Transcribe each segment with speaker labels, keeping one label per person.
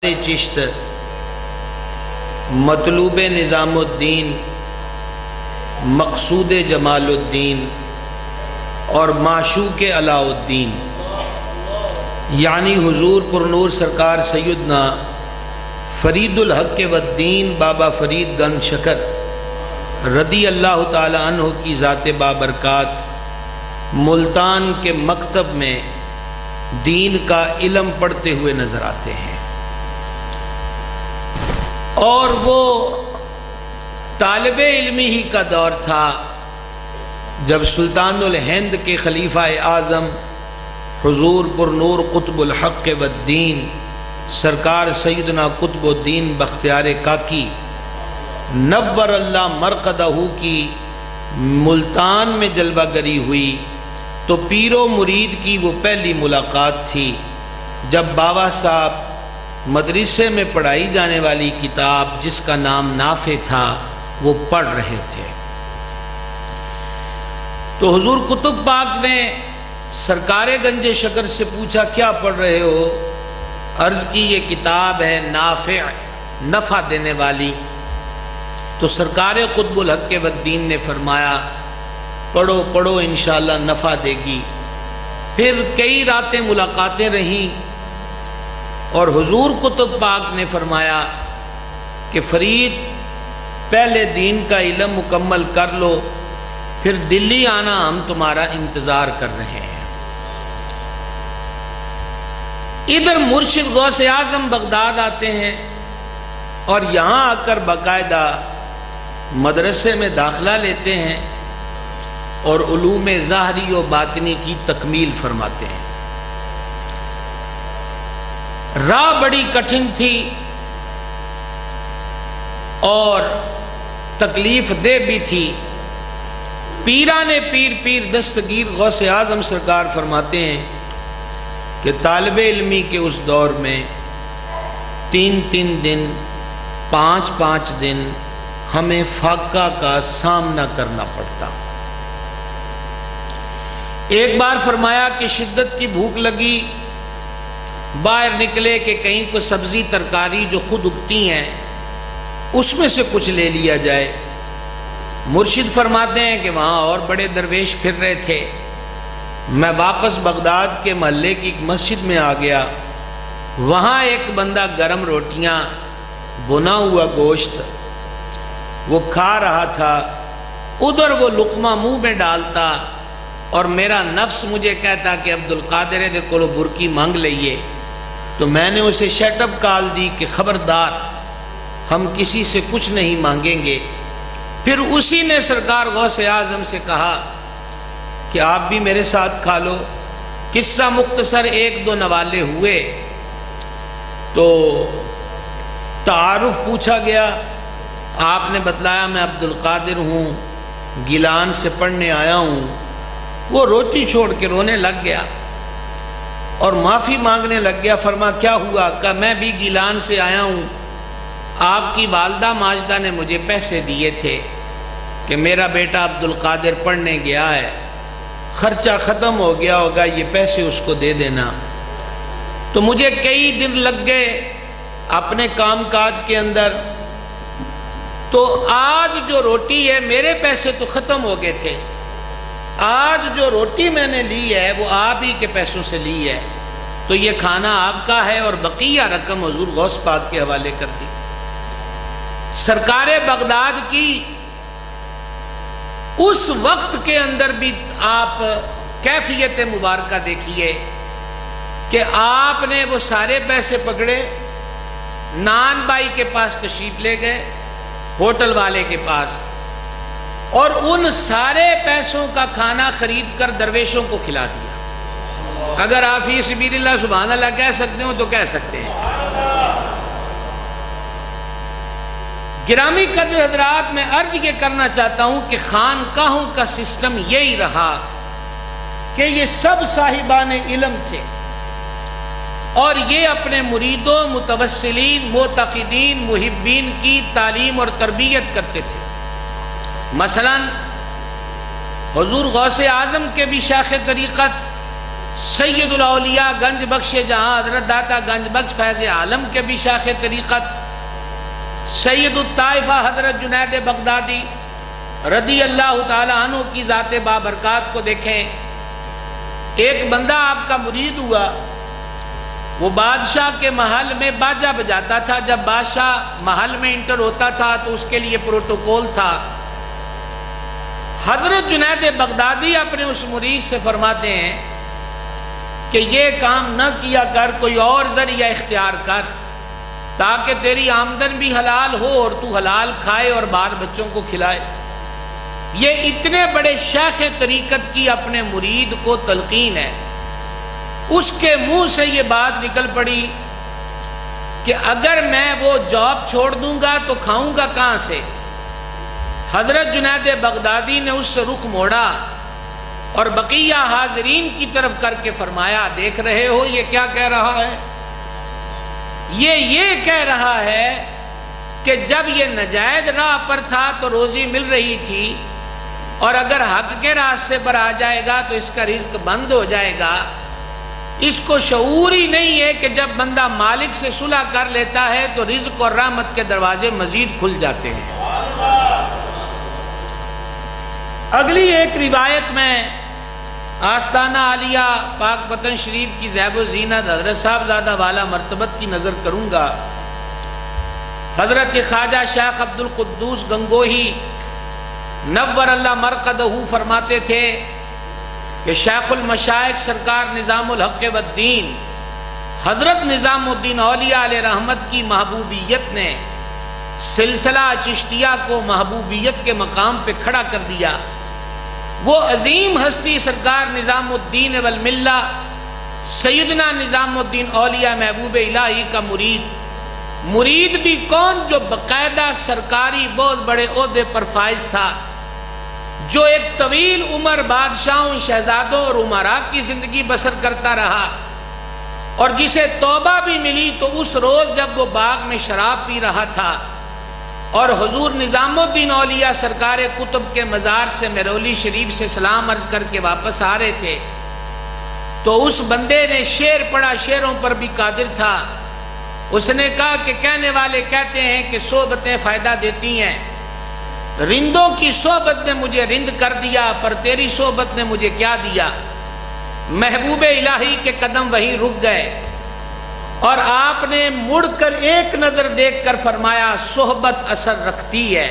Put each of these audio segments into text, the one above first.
Speaker 1: چشت مطلوب نظام الدین مقصود جمال الدین اور معشوق علاء الدین یعنی حضور پرنور سرکار سیدنا فرید الحق والدین بابا فرید گنج شکر رضی اللہ تعالی عنہ کی ذات بابرکات ملتان کے مکتب میں دین کا علم پڑھتے ہوئے نظر آتے ہیں، اور وہ طالب علمی ہی کا دور تھا جب سلطان الہند کے خلیفہ اعظم حضور پرنور قطب الحق والدین سرکار سیدنا قطب الدین بختیار کاکی نور اللہ مرقدہ کی ملتان میں جلوہ گری ہوئی، تو پیر و مرید کی وہ پہلی ملاقات تھی جب بابا صاحب مدرسے میں پڑھائی جانے والی کتاب جس کا نام نافع تھا وہ پڑھ رہے تھے۔ تو حضور قطب پاک نے سرکار گنج شکر سے پوچھا کیا پڑھ رہے ہو؟ عرض کی یہ کتاب ہے نافع، نفع دینے والی۔ تو سرکار قطب الحق والدین نے فرمایا پڑھو پڑھو انشاءاللہ نفع دے گی۔ پھر کئی راتیں ملاقاتیں رہیں اور حضور قطب پاک نے فرمایا کہ فرید پہلے دین کا علم مکمل کر لو، پھر دلی آنا، ہم تمہارا انتظار کر رہے ہیں۔ ادھر مرشد غوث اعظم بغداد آتے ہیں اور یہاں آ کر باقاعدہ مدرسے میں داخلہ لیتے ہیں اور علوم ظاہری و باطنی کی تکمیل فرماتے ہیں۔ راہ بڑی کٹھن تھی اور تکلیف دہ بھی تھی۔ پیران پیر دستگیر غوث اعظم سرکار فرماتے ہیں کہ طالب علمی کے اس دور میں 3 دن 5 دن ہمیں فاقہ کا سامنا کرنا پڑتا۔ ایک بار فرمایا کہ شدت کی بھوک لگی، باہر نکلے کہ کہیں کوئی سبزی ترکاری جو خود اگتی ہیں اس میں سے کچھ لے لیا جائے۔ مرشد فرماتے ہیں کہ وہاں اور بڑے درویش پھر رہے تھے۔ میں واپس بغداد کے محلے کی ایک مسجد میں آ گیا، وہاں ایک بندہ گرم روٹیاں بنا ہوا گوشت وہ کھا رہا تھا، ادھر وہ لقمہ منہ میں ڈالتا اور میرا نفس مجھے کہتا کہ عبدالقادر دے کولو برکی مانگ لئیے۔ تو میں نے اسے شٹ اپ کال دی کہ خبردار ہم کسی سے کچھ نہیں مانگیں گے۔ پھر اسی نے سرکار غوث اعظم سے کہا کہ آپ بھی میرے ساتھ کھا لو۔ قصہ مختصر 1-2 نوالے ہوئے تو تعارف پوچھا گیا، آپ نے بتلایا میں عبدالقادر ہوں، گیلان سے پڑھنے آیا ہوں۔ وہ روٹی چھوڑ کے رونے لگ گیا اور معافی مانگنے لگ گیا۔ فرما کیا ہوا؟ کہا میں بھی گیلان سے آیا ہوں، آپ کی والدہ ماجدہ نے مجھے پیسے دیے تھے کہ میرا بیٹا عبدالقادر پڑھنے گیا ہے، خرچہ ختم ہو گیا ہوگا، یہ پیسے اس کو دے دینا۔ تو مجھے کئی دن لگ گئے اپنے کام کاج کے اندر، تو آج جو روٹی ہے میرے پیسے تو ختم ہو گئے تھے، آج جو روٹی میں نے لی ہے وہ آپ ہی کے پیسوں سے لی ہے، تو یہ کھانا آپ کا ہے اور بقیہ رقم حضور غوث پاک کے حوالے کر دی۔ سرکار بغداد کی اس وقت کے اندر بھی آپ کیفیت مبارکہ دیکھیے کہ آپ نے وہ سارے پیسے پکڑے، نان بائی کے پاس تشریف لے گئے، ہوٹل والے کے پاس، اور ان سارے پیسوں کا کھانا خرید کر درویشوں کو کھلا دیا۔ اگر آپ فی سبیل اللہ سبحان اللہ کہہ سکتے ہو تو کہہ سکتے ہیں۔ گرامی قدر حضرات، میں عرض یہ کرنا چاہتا ہوں کہ خانقاہوں کا سسٹم یہی رہا کہ یہ سب صاحبان علم تھے اور یہ اپنے مریدوں، متوسلین، معتقدین، محبین کی تعلیم اور تربیت کرتے تھے۔ مثلا حضور غوث اعظم کے بھی شیخ طریقت سید الاولیاء گنج بخش جہاں حضرت داتا گنج بخش فیض عالم کے بھی شیخ طریقت، سید الطائفہ حضرت جنید بغدادی رضی اللہ تعالی عنہ کی ذات بابرکات کو دیکھیں۔ ایک بندہ آپ کا مرید ہوا، وہ بادشاہ کے محل میں باجا بجاتا تھا۔ جب بادشاہ محل میں انٹر ہوتا تھا تو اس کے لیے پروٹوکول تھا۔ حضرت جنید بغدادی اپنے اس مرید سے فرماتے ہیں کہ یہ کام نہ کیا کر، کوئی اور ذریعہ اختیار کر تاکہ تیری آمدن بھی حلال ہو اور تو حلال کھائے اور بال بچوں کو کھلائے۔ یہ اتنے بڑے شیخ طریقت کی اپنے مرید کو تلقین ہے۔ اس کے منہ سے یہ بات نکل پڑی کہ اگر میں وہ جاب چھوڑ دوں گا تو کھاؤں گا کہاں سے؟ حضرت جنید بغدادی نے اس سے رخ موڑا اور بقیہ حاضرین کی طرف کر کے فرمایا، دیکھ رہے ہو یہ کیا کہہ رہا ہے؟ یہ کہہ رہا ہے کہ جب یہ ناجائز راہ پر تھا تو روزی مل رہی تھی، اور اگر حق کے راستے پر آ جائے گا تو اس کا رزق بند ہو جائے گا۔ اس کو شعور ہی نہیں ہے کہ جب بندہ مالک سے صلح کر لیتا ہے تو رزق اور رحمت کے دروازے مزید کھل جاتے ہیں۔ اگلی ایک روایت میں آستانہ عالیہ پاک پتن شریف کی زیب و زینت حضرت صاحبزادہ والا مرتبت کی نظر کروں گا۔ حضرت خواجہ شیخ عبد القدوس گنگوہی نور اللہ مرقدہ فرماتے تھے کہ شیخ المشائخ سرکار نظام الحق والدین حضرت نظام الدین اولیاء علیہ رحمت کی محبوبیت نے سلسلہ چشتیہ کو محبوبیت کے مقام پہ کھڑا کر دیا۔ وہ عظیم ہستی سرکار نظام الدین والملہ سیدنا نظام الدین اولیاء محبوب الہی کا مرید بھی کون؟ جو باقاعدہ سرکاری بہت بڑے عہدے پر فائز تھا، جو ایک طویل عمر بادشاہوں، شہزادوں اور امراء کی زندگی بسر کرتا رہا، اور جسے توبہ بھی ملی تو اس روز جب وہ باغ میں شراب پی رہا تھا اور حضور نظام الدین اولیاء سرکار کتب کے مزار سے مرولی شریف سے سلام عرض کر کے واپس آ رہے تھے تو اس بندے نے شعر پڑھا، شعروں پر بھی قادر تھا۔ اس نے کہا کہ کہنے والے کہتے ہیں کہ صحبتیں فائدہ دیتی ہیں، رندوں کی صحبت نے مجھے رند کر دیا، پر تیری صحبت نے مجھے کیا دیا؟ محبوب الہی کے قدم وہیں رک گئے، اور آپ نے مڑ کر ایک نظر دیکھ کر فرمایا صحبت اثر رکھتی ہے۔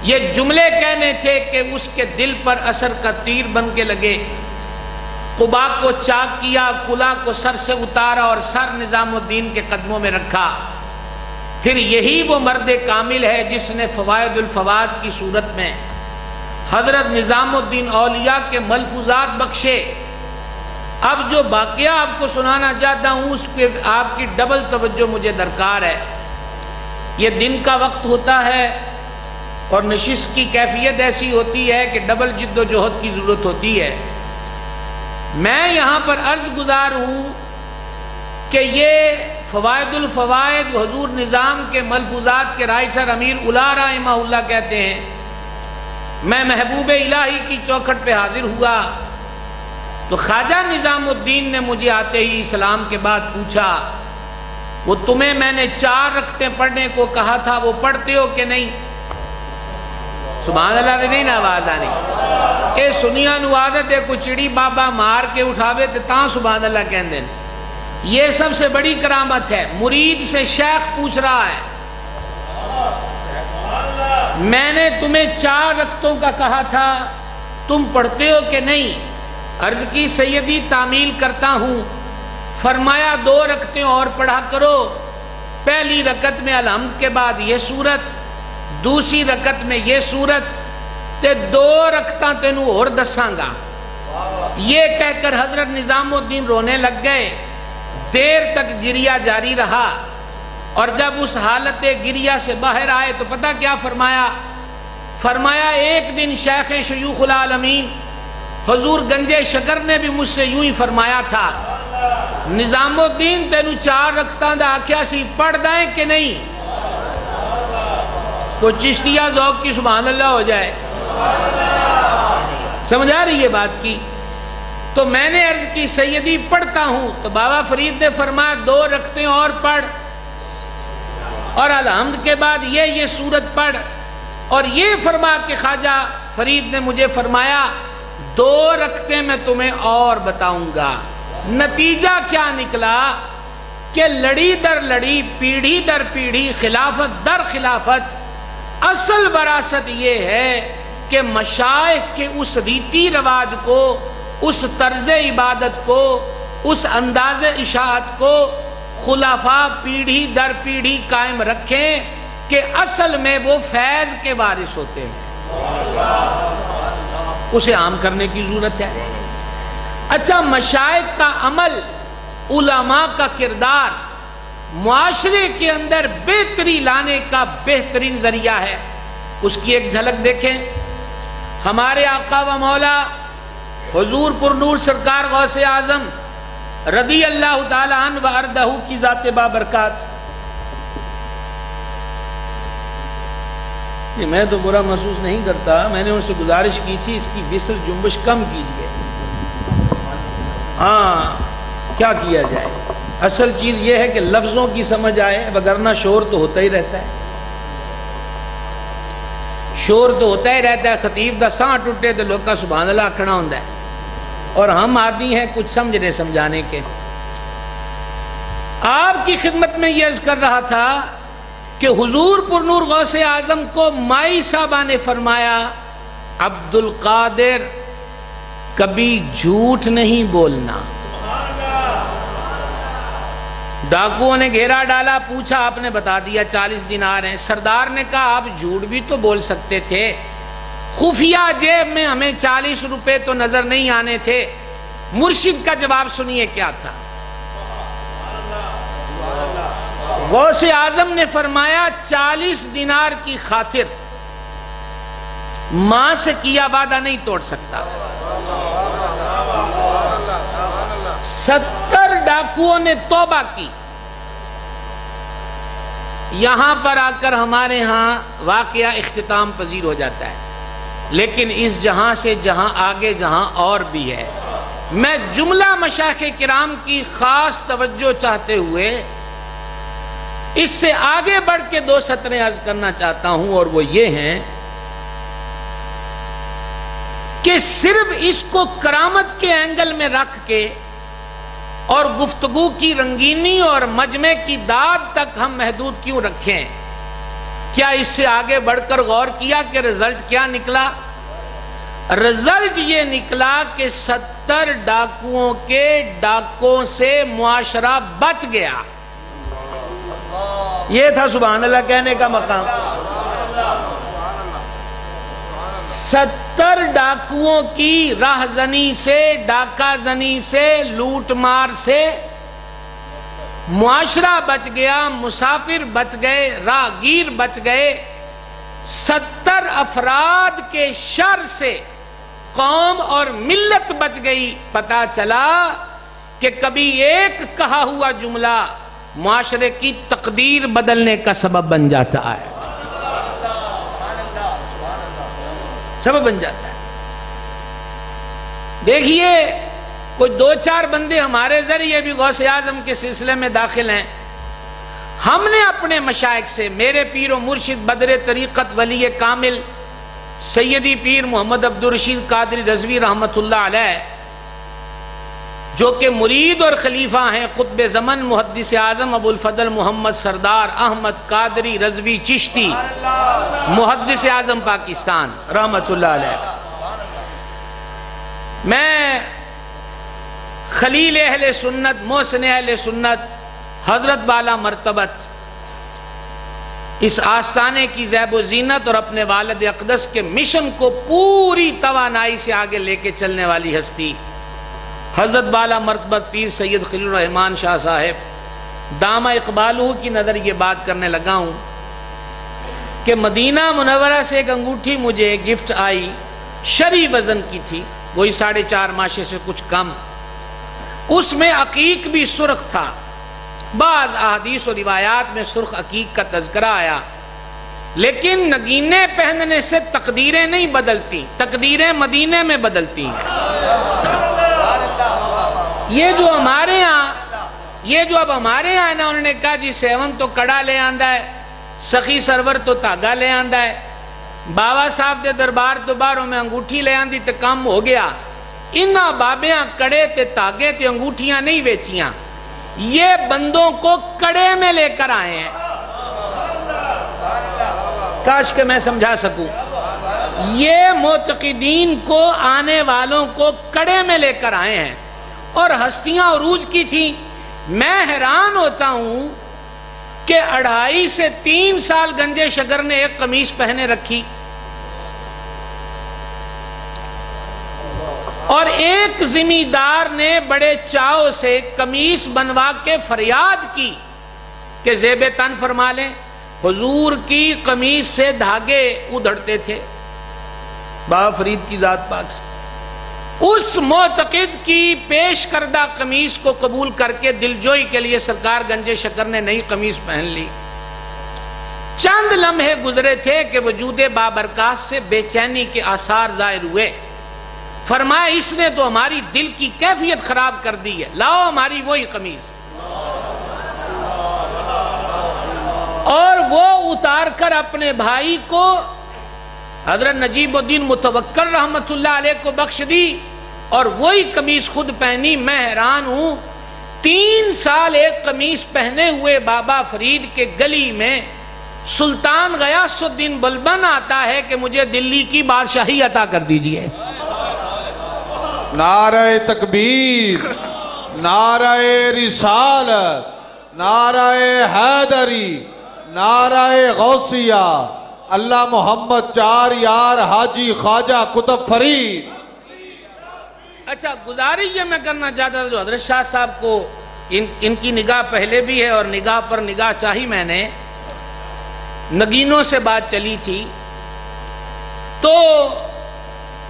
Speaker 1: یہ جملے کہنے تھے کہ اس کے دل پر اثر کا تیر بن کے لگے۔ قبا کو چاک کیا، کلا کو سر سے اتارا اور سر نظام الدین کے قدموں میں رکھا۔ پھر یہی وہ مرد کامل ہے جس نے فوائد الفواد کی صورت میں حضرت نظام الدین اولیاء کے ملفوظات بخشے۔ اب جو واقعہ آپ کو سنانا چاہتا ہوں اس پہ آپ کی ڈبل توجہ مجھے درکار ہے۔ یہ دن کا وقت ہوتا ہے اور نشست کی کیفیت ایسی ہوتی ہے کہ ڈبل جد و جہد کی ضرورت ہوتی ہے۔ میں یہاں پر عرض گزار ہوں کہ یہ فوائد الفوائد حضور نظام کے ملفوظات کے رائٹر امیر الا رحمہ اللہ کہتے ہیں، میں محبوب الہی کی چوکھٹ پہ حاضر ہوا تو خواجہ نظام الدین نے مجھے آتے ہی سلام کے بعد پوچھا، وہ تمہیں میں نے 4 رکعتیں پڑھنے کو کہا تھا، وہ پڑھتے ہو کہ نہیں؟ سبحان اللہ دے نہیں نا آواز آنی کہ سنیا نو عادت ہے کوئی چڑی بابا مار کے اٹھاوے تے تاں سبحان اللہ کہن دیں۔ یہ سب سے بڑی کرامت ہے۔ مرید سے شیخ پوچھ رہا ہے میں نے تمہیں 4 رکعتوں کا کہا تھا، تم پڑھتے ہو کہ نہیں؟ عرض کی سیدی تعمیل کرتا ہوں۔ فرمایا 2 رکعتیں اور پڑھا کرو، پہلی رکعت میں الحمد کے بعد یہ سورت، دوسری رکعت میں یہ سورت، تے 2 رکعتاں تینوں اور دساں گا۔ یہ کہہ کر حضرت نظام الدین رونے لگ گئے۔ دیر تک گریہ جاری رہا، اور جب اس حالت گریہ سے باہر آئے تو پتہ کیا فرمایا؟ فرمایا ایک دن شیخ شیوخ العالمین حضور گنجے شکر نے بھی مجھ سے یوں ہی فرمایا تھا، نظام الدین تینوں 4 رکعتاں دا آکھیا سی پڑھ دائیں کہ نہیں؟ تو چشتیہ ذوق کی سبحان اللہ ہو جائے۔ سمجھ آ رہی ہے بات کی؟ تو میں نے عرض کی سیدی پڑھتا ہوں، تو بابا فرید نے فرمایا 2 رکعتیں اور پڑھ، اور الحمد کے بعد یہ سورت پڑھ، اور یہ فرما کہ خواجہ فرید نے مجھے فرمایا 2 رکعتیں میں تمہیں اور بتاؤں گا۔ نتیجہ کیا نکلا کہ لڑی در لڑی، پیڑھی در پیڑھی، خلافت در خلافت، اصل وراثت یہ ہے کہ مشائخ کے اس ریتی رواج کو، اس طرز عبادت کو، اس انداز اشاعت کو خلفاء پیڑھی در پیڑھی قائم رکھیں کہ اصل میں وہ فیض کے وارث ہوتے ہیں۔ اسے عام کرنے کی ضرورت ہے۔ اچھا، مشائخ کا عمل، علماء کا کردار معاشرے کے اندر بہتری لانے کا بہترین ذریعہ ہے۔ اس کی ایک جھلک دیکھیں، ہمارے آقا و مولا حضور پرنور سرکار غوث اعظم رضی اللہ تعالی عنہ و ارضہ کی ذات بابرکات، میں تو برا محسوس نہیں کرتا، میں نے ان سے گزارش کی تھی اس کی وصل جنبش کم کیجئے۔ ہاں، کیا کیا جائے، اصل چیز یہ ہے کہ لفظوں کی سمجھ آئے، وگرنہ شور تو ہوتا ہی رہتا ہے، شور تو ہوتا ہی رہتا ہے۔ خطیب دا ساں ٹوٹے تو لوگ کا سبحان اللہ کھڑا ہوندہ ہے، اور ہم عادی ہیں کچھ سمجھنے سمجھانے کے۔ آپ کی خدمت میں یہ عرض کر رہا تھا کہ حضور پرنور غوث اعظم کو مائی صاحبہ نے فرمایا، عبد القادر کبھی جھوٹ نہیں بولنا۔ ڈاکوؤں نے گھیرا ڈالا، پوچھا، آپ نے بتا دیا 40 دینار ہیں۔ سردار نے کہا آپ جھوٹ بھی تو بول سکتے تھے، خفیہ جیب میں ہمیں 40 روپے تو نظر نہیں آنے تھے۔ مرشد کا جواب سنیے کیا تھا۔ غوث اعظم نے فرمایا 40 دینار کی خاطر ماں سے کیا وعدہ نہیں توڑ سکتا۔ 70 ڈاکوؤں نے توبہ کی۔ یہاں پر آ کر ہمارے ہاں واقعہ اختتام پذیر ہو جاتا ہے، لیکن اس جہاں سے جہاں آگے جہاں اور بھی ہے، میں جملہ مشائخ کرام کی خاص توجہ چاہتے ہوئے اس سے آگے بڑھ کے 2 سطریں عرض کرنا چاہتا ہوں، اور وہ یہ ہیں کہ صرف اس کو کرامت کے اینگل میں رکھ کے اور گفتگو کی رنگینی اور مجمع کی داد تک ہم محدود کیوں رکھیں؟ کیا اس سے آگے بڑھ کر غور کیا کہ رزلٹ کیا نکلا؟ رزلٹ یہ نکلا کہ 70 ڈاکوؤں کے ڈاکوں سے معاشرہ بچ گیا۔ یہ تھا سبحان اللہ کہنے کا مقام۔ 70 ڈاکوؤں کی راہ زنی سے، ڈاکہ زنی سے، لوٹ مار سے معاشرہ بچ گیا، مسافر بچ گئے، راہگیر بچ گئے۔ 70 افراد کے شر سے قوم اور ملت بچ گئی۔ پتہ چلا کہ کبھی ایک کہا ہوا جملہ معاشرے کی تقدیر بدلنے کا سبب بن جاتا ہے، سبب بن جاتا ہے۔ دیکھیے، کوئی 2-4 بندے ہمارے ذریعے بھی غوث اعظم کے سلسلے میں داخل ہیں۔ ہم نے اپنے مشائخ سے، میرے پیر و مرشد بدر طریقت ولی کامل سیدی پیر محمد عبدالرشید قادری رضوی رحمۃ اللہ علیہ، جو کہ مرید اور خلیفہ ہیں قطب زمن محدث اعظم ابو الفضل محمد سردار احمد قادری رضوی چشتی محدث اعظم پاکستان رحمۃ اللہ علیہ، میں خلیل اہل سنت، محسن اہل سنت، حضرت والا مرتبت، اس آستانے کی زیب و زینت اور اپنے والد اقدس کے مشن کو پوری توانائی سے آگے لے کے چلنے والی ہستی حضرت والا مرتبت پیر سید خلیل الرحمن شاہ صاحب دامہ اقبالہ کی نظر یہ بات کرنے لگا ہوں کہ مدینہ منورہ سے ایک انگوٹھی مجھے گفٹ آئی، شرعی وزن کی تھی، وہی 4.5 ماشے سے کچھ کم، اس میں عقیق بھی سرخ تھا۔ بعض احادیث و روایات میں سرخ عقیق کا تذکرہ آیا، لیکن نگینے پہننے سے تقدیریں نہیں بدلتی، تقدیریں مدینے میں بدلتی ہیں۔ یہ جو ہمارے ہاں اب ہمارے یہاں نا، انہوں نے کہا جی سیون تو کڑا لے آندا ہے، سخی سرور تو تاگا لے آندا ہے، بابا صاحب دے دربار تو باہروں میں انگوٹھی لے آندی تے کام ہو گیا۔ انہاں بابیاں کڑے تے تاگے تے انگوٹھیاں نہیں بیچیاں، یہ بندوں کو کڑے میں لے کر آئے ہیں۔ کاش کہ میں سمجھا سکوں، یہ معتقدین کو، آنے والوں کو کڑے میں لے کر آئے ہیں، اور ہستیاں عروج کی تھیں۔ میں حیران ہوتا ہوں کہ 2.5 سے 3 سال گنجے شگر نے ایک قمیص پہنے رکھی، اور ایک زمیندار نے بڑے چاؤ سے قمیص بنوا کے فریاد کی کہ زیب تن فرما لیں۔ حضور کی قمیص سے دھاگے ادھڑتے تھے بابا فرید کی ذات پاک سے۔ اس معتقد کی پیش کردہ قمیص کو قبول کر کے دلجوئی کے لیے سرکار گنجے شکر نے نئی قمیص پہن لی۔ چند لمحے گزرے تھے کہ وجود بابرکات سے بے چینی کے آثار ظاہر ہوئے۔ فرمایا اس نے تو ہماری دل کی کیفیت خراب کر دی ہے، لاؤ ہماری وہی قمیص۔ اور وہ اتار کر اپنے بھائی کو حضرت نجیب الدین متوکل رحمت اللہ علیہ کو بخش دی، اور وہی قمیص خود پہنی۔ میں حیران ہوں، 3 سال ایک قمیص پہنے ہوئے بابا فرید کے گلی میں سلطان غیاث الدین بلبن آتا ہے کہ مجھے دلی کی بادشاہی عطا کر دیجئے۔
Speaker 2: نعرہ تکبیر، نعرہ رسالت، نعرہ حیدری، نعرہ غوثیہ، اللہ محمد 4 یار حاجی خواجہ قطب فرید۔
Speaker 1: اچھا، گزارش یہ میں کرنا چاہتا تھا، جو حضرت شاہ صاحب کو ان کی نگاہ پہلے بھی ہے اور نگاہ پر نگاہ چاہی میں نے، نگینوں سے بات چلی تھی تو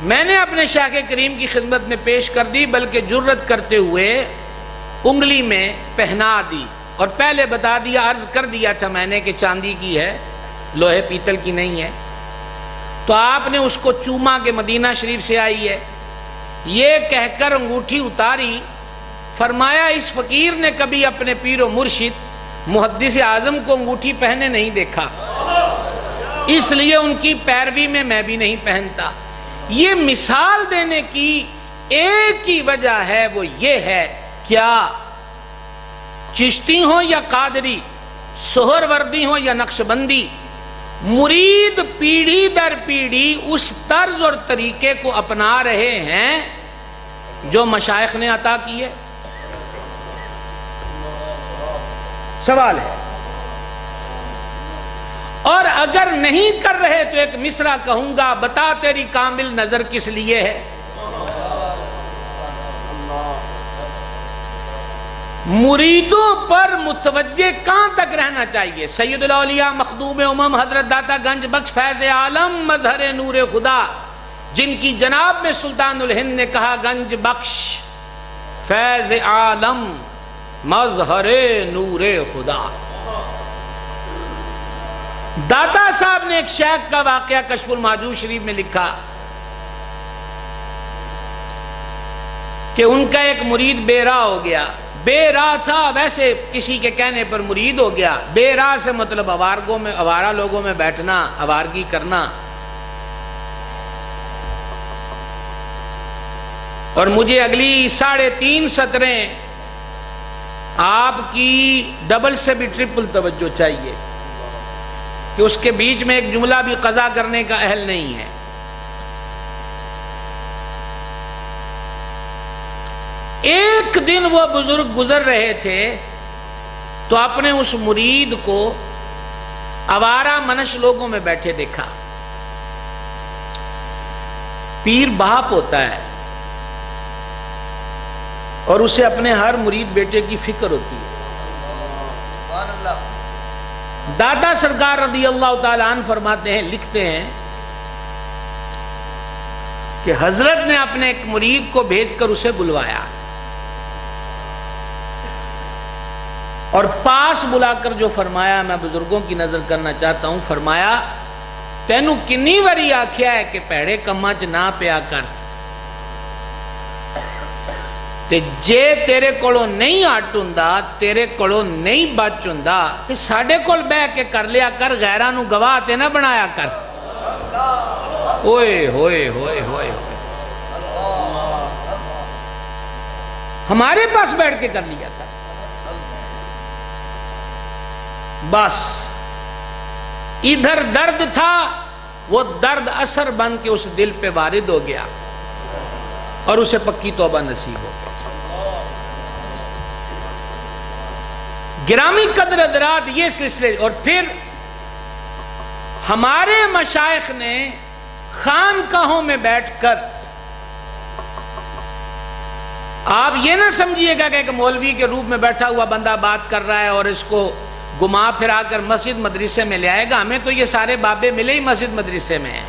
Speaker 1: میں نے اپنے شاہ کریم کی خدمت میں پیش کر دی، بلکہ جرت کرتے ہوئے انگلی میں پہنا دی، اور پہلے بتا دیا، عرض کر دیا تھا میں نے کہ چاندی کی ہے، لوہے پیتل کی نہیں ہے۔ تو آپ نے اس کو چوما کہ مدینہ شریف سے آئی ہے، یہ کہہ کر انگوٹھی اتاری۔ فرمایا اس فقیر نے کبھی اپنے پیر و مرشد محدث اعظم کو انگوٹھی پہنے نہیں دیکھا، اس لیے ان کی پیروی میں بھی نہیں پہنتا۔ یہ مثال دینے کی ایک ہی وجہ ہے، وہ یہ ہے، کیا چشتی ہوں یا قادری، سہر وردی ہوں یا نقشبندی، مرید پیڑھی در پیڑھی اس طرز اور طریقے کو اپنا رہے ہیں جو مشائخ نے عطا کیے۔ سوال ہے، اور اگر نہیں کر رہے تو ایک مصرع کہوں گا، بتا تیری کامل نظر کس لیے ہے؟ مریدوں پر متوجہ کہاں تک رہنا چاہیے؟ سید الاولیاء مخدوم امم حضرت داتا گنج بخش فیض عالم مظہر نور خدا، جن کی جناب میں سلطان الہند نے کہا گنج بخش فیض عالم مظہر نور خدا۔ داتا صاحب نے ایک شیخ کا واقعہ کشف المحجوب شریف میں لکھا کہ ان کا ایک مرید بے راہ ہو گیا۔ بے راہ تھا، ویسے کسی کے کہنے پر مرید ہو گیا۔ بے راہ سے مطلب آوارہ لوگوں میں بیٹھنا، آوارگی کرنا۔ اور مجھے اگلی 3.5 سطریں آپ کی ڈبل سے بھی ٹرپل توجہ چاہیے کہ اس کے بیچ میں ایک جملہ بھی قضا کرنے کا اہل نہیں ہے۔ ایک دن وہ بزرگ گزر رہے تھے تو اپنے اس مرید کو آوارہ منش لوگوں میں بیٹھے دیکھا۔ پیر باپ ہوتا ہے اور اسے اپنے ہر مرید بیٹے کی فکر ہوتی ہے۔ دادا سرکار رضی اللہ تعالیٰ عنہ فرماتے ہیں، لکھتے ہیں کہ حضرت نے اپنے ایک مرید کو بھیج کر اسے بلوایا اور پاس بلا کر جو فرمایا، میں بزرگوں کی نظر کرنا چاہتا ہوں، فرمایا تینوں کنی وری آکھیا ہے کہ پیڑے کماں چ نہ پیا کر، تے جے تیرے کولوں نہیں ہٹ ہوندا، تیرے کولوں نہیں بچ ہوندا تے ساڈے کول بہ کے کر لیا کر، غیراں نو گواہ تے نہ بنایا کر۔ اوئے ہوئے ہوئے ہوئے، ہمارے پاس بیٹھ کے کر لیا کر۔ بس ادھر درد تھا، وہ درد اثر بن کے اس دل پہ وارد ہو گیا اور اسے پکی توبہ نصیب ہو گئی۔ گرامی قدر حضرات، یہ سلسلے، اور پھر ہمارے مشائخ نے خانقاہوں میں بیٹھ کر، آپ یہ نہ سمجھیے گا کہ ایک مولوی کے روپ میں بیٹھا ہوا بندہ بات کر رہا ہے اور اس کو گما پھرا کر مسجد مدرسے میں لے آئے گا۔ ہمیں تو یہ سارے بابے ملے ہی مسجد مدرسے میں ہیں۔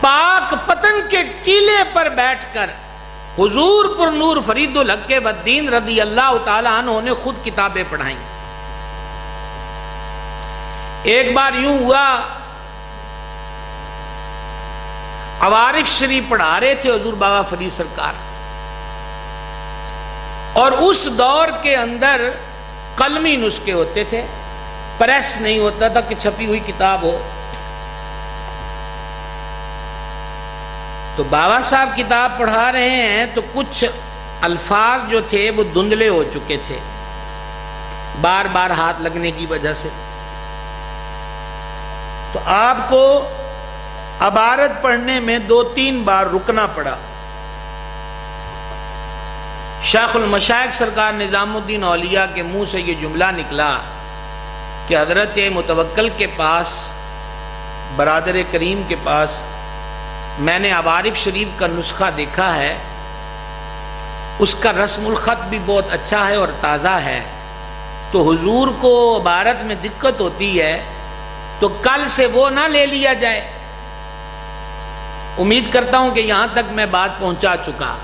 Speaker 1: پاک پتن کے ٹیلے پر بیٹھ کر حضور پر نور فرید الحق والدین رضی اللہ تعالیٰ عنہ نے خود کتابیں پڑھائیں۔ ایک بار یوں ہوا، عوارف شریف پڑھا رہے تھے حضور بابا فرید سرکار، اور اس دور کے اندر قلمی نسخے ہوتے تھے، پریس نہیں ہوتا تھا کہ چھپی ہوئی کتاب ہو۔ تو بابا صاحب کتاب پڑھا رہے ہیں تو کچھ الفاظ جو تھے وہ دھندلے ہو چکے تھے بار بار ہاتھ لگنے کی وجہ سے، تو آپ کو عبارت پڑھنے میں 2-3 بار رکنا پڑا۔ شیخ المشائخ سرکار نظام الدین اولیاء کے منہ سے یہ جملہ نکلا کہ حضرت متوکل کے پاس، برادر کریم کے پاس میں نے عوارف شریف کا نسخہ دیکھا ہے، اس کا رسم الخط بھی بہت اچھا ہے اور تازہ ہے، تو حضور کو عبارت میں دقت ہوتی ہے تو کل سے وہ نہ لے لیا جائے۔ امید کرتا ہوں کہ یہاں تک میں بات پہنچا چکا۔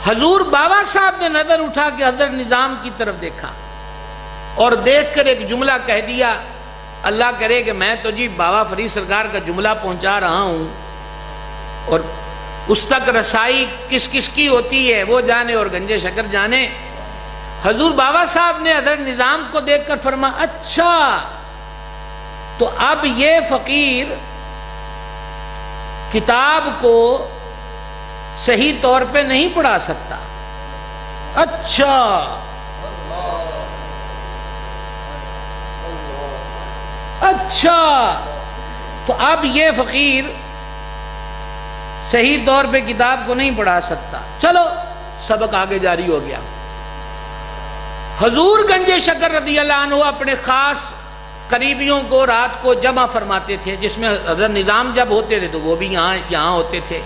Speaker 1: حضور بابا صاحب نے نظر اٹھا کے حضرت نظام کی طرف دیکھا اور دیکھ کر ایک جملہ کہہ دیا، اللہ کرے کہ میں تو جی بابا فرید سرکار کا جملہ پہنچا رہا ہوں، اور اس تک رسائی کس کس کی ہوتی ہے وہ جانے اور گنجے شکر جانے۔ حضور بابا صاحب نے حضرت نظام کو دیکھ کر فرمایا، اچھا تو اب یہ فقیر کتاب کو صحیح طور پہ نہیں پڑھا سکتا۔ اچھا، اچھا تو اب یہ فقیر صحیح طور پہ کتاب کو نہیں پڑھا سکتا، چلو سبق آگے جاری ہو گیا۔ حضور گنج شکر رضی اللہ عنہ اپنے خاص قریبیوں کو رات کو جمع فرماتے تھے، جس میں حضرت نظام جب ہوتے تھے تو وہ بھی یہاں ہوتے تھے،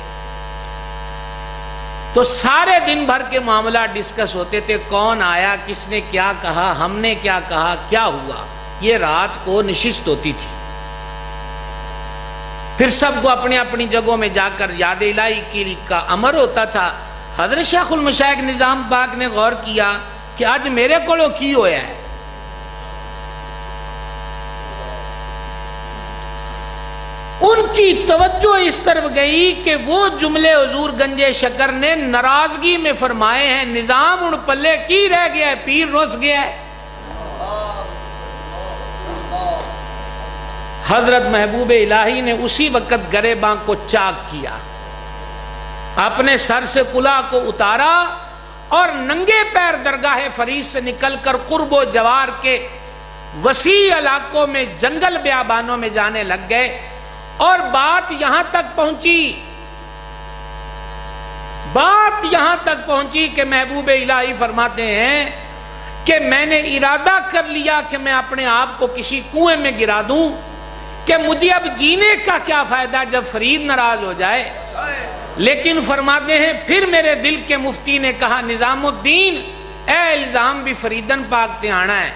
Speaker 1: تو سارے دن بھر کے معاملات ڈسکس ہوتے تھے، کون آیا، کس نے کیا کہا، ہم نے کیا کہا، کیا ہوا، یہ رات کو نشست ہوتی تھی۔ پھر سب کو اپنی اپنی جگہوں میں جا کر یاد الہی کی کا امر ہوتا تھا۔ حضرت شیخ المشائخ نظام پاک نے غور کیا کہ آج میرے کولوں کی ہویا ہے۔ ان کی توجہ اس طرف گئی کہ وہ جملے حضور گنجے شکر نے ناراضگی میں فرمائے ہیں، نظام ان پلے کی رہ گیا ہے، پیر رس گیا ہے۔ حضرت محبوب الہی نے اسی وقت گریباں کو چاک کیا، اپنے سر سے کلا کو اتارا اور ننگے پیر درگاہ فرید سے نکل کر قرب و جوار کے وسیع علاقوں میں جنگل بیابانوں میں جانے لگ گئے، اور بات یہاں تک پہنچی کہ محبوب الہی فرماتے ہیں کہ میں نے ارادہ کر لیا کہ میں اپنے آپ کو کسی کنویں میں گرا دوں، کہ مجھے اب جینے کا کیا فائدہ جب فرید ناراض ہو جائے۔ لیکن فرماتے ہیں پھر میرے دل کے مفتی نے کہا، نظام الدین اے الزام بھی فریدن پاک تے آنا ہے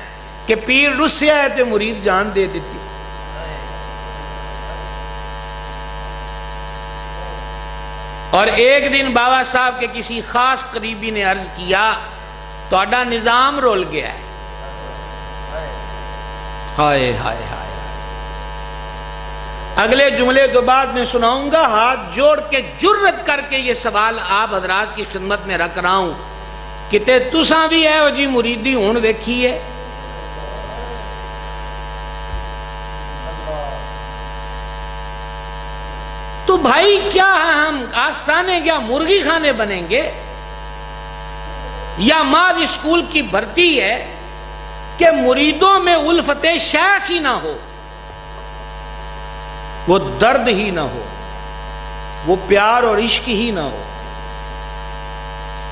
Speaker 1: کہ پیر رسیا ہے تے مرید جان دے دیتی۔ اور ایک دن بابا صاحب کے کسی خاص قریبی نے عرض کیا، تہاڈا نظام رول گیا ہے۔ ہائے ہائے ہائے، اگلے جملے تو بعد میں سناؤں گا، ہاتھ جوڑ کے جرت کر کے یہ سوال آپ حضرات کی خدمت میں رکھ رہا ہوں کہ تساں بھی ہے وہ جی مریدی ہون ویکھی ہے. تو بھائی کیا ہم آستانے کیا مرغی خانے بنیں گے یا ماض اسکول کی بھرتی ہے کہ مریدوں میں الفت شیخ ہی نہ ہو, وہ درد ہی نہ ہو, وہ پیار اور عشق ہی نہ ہو.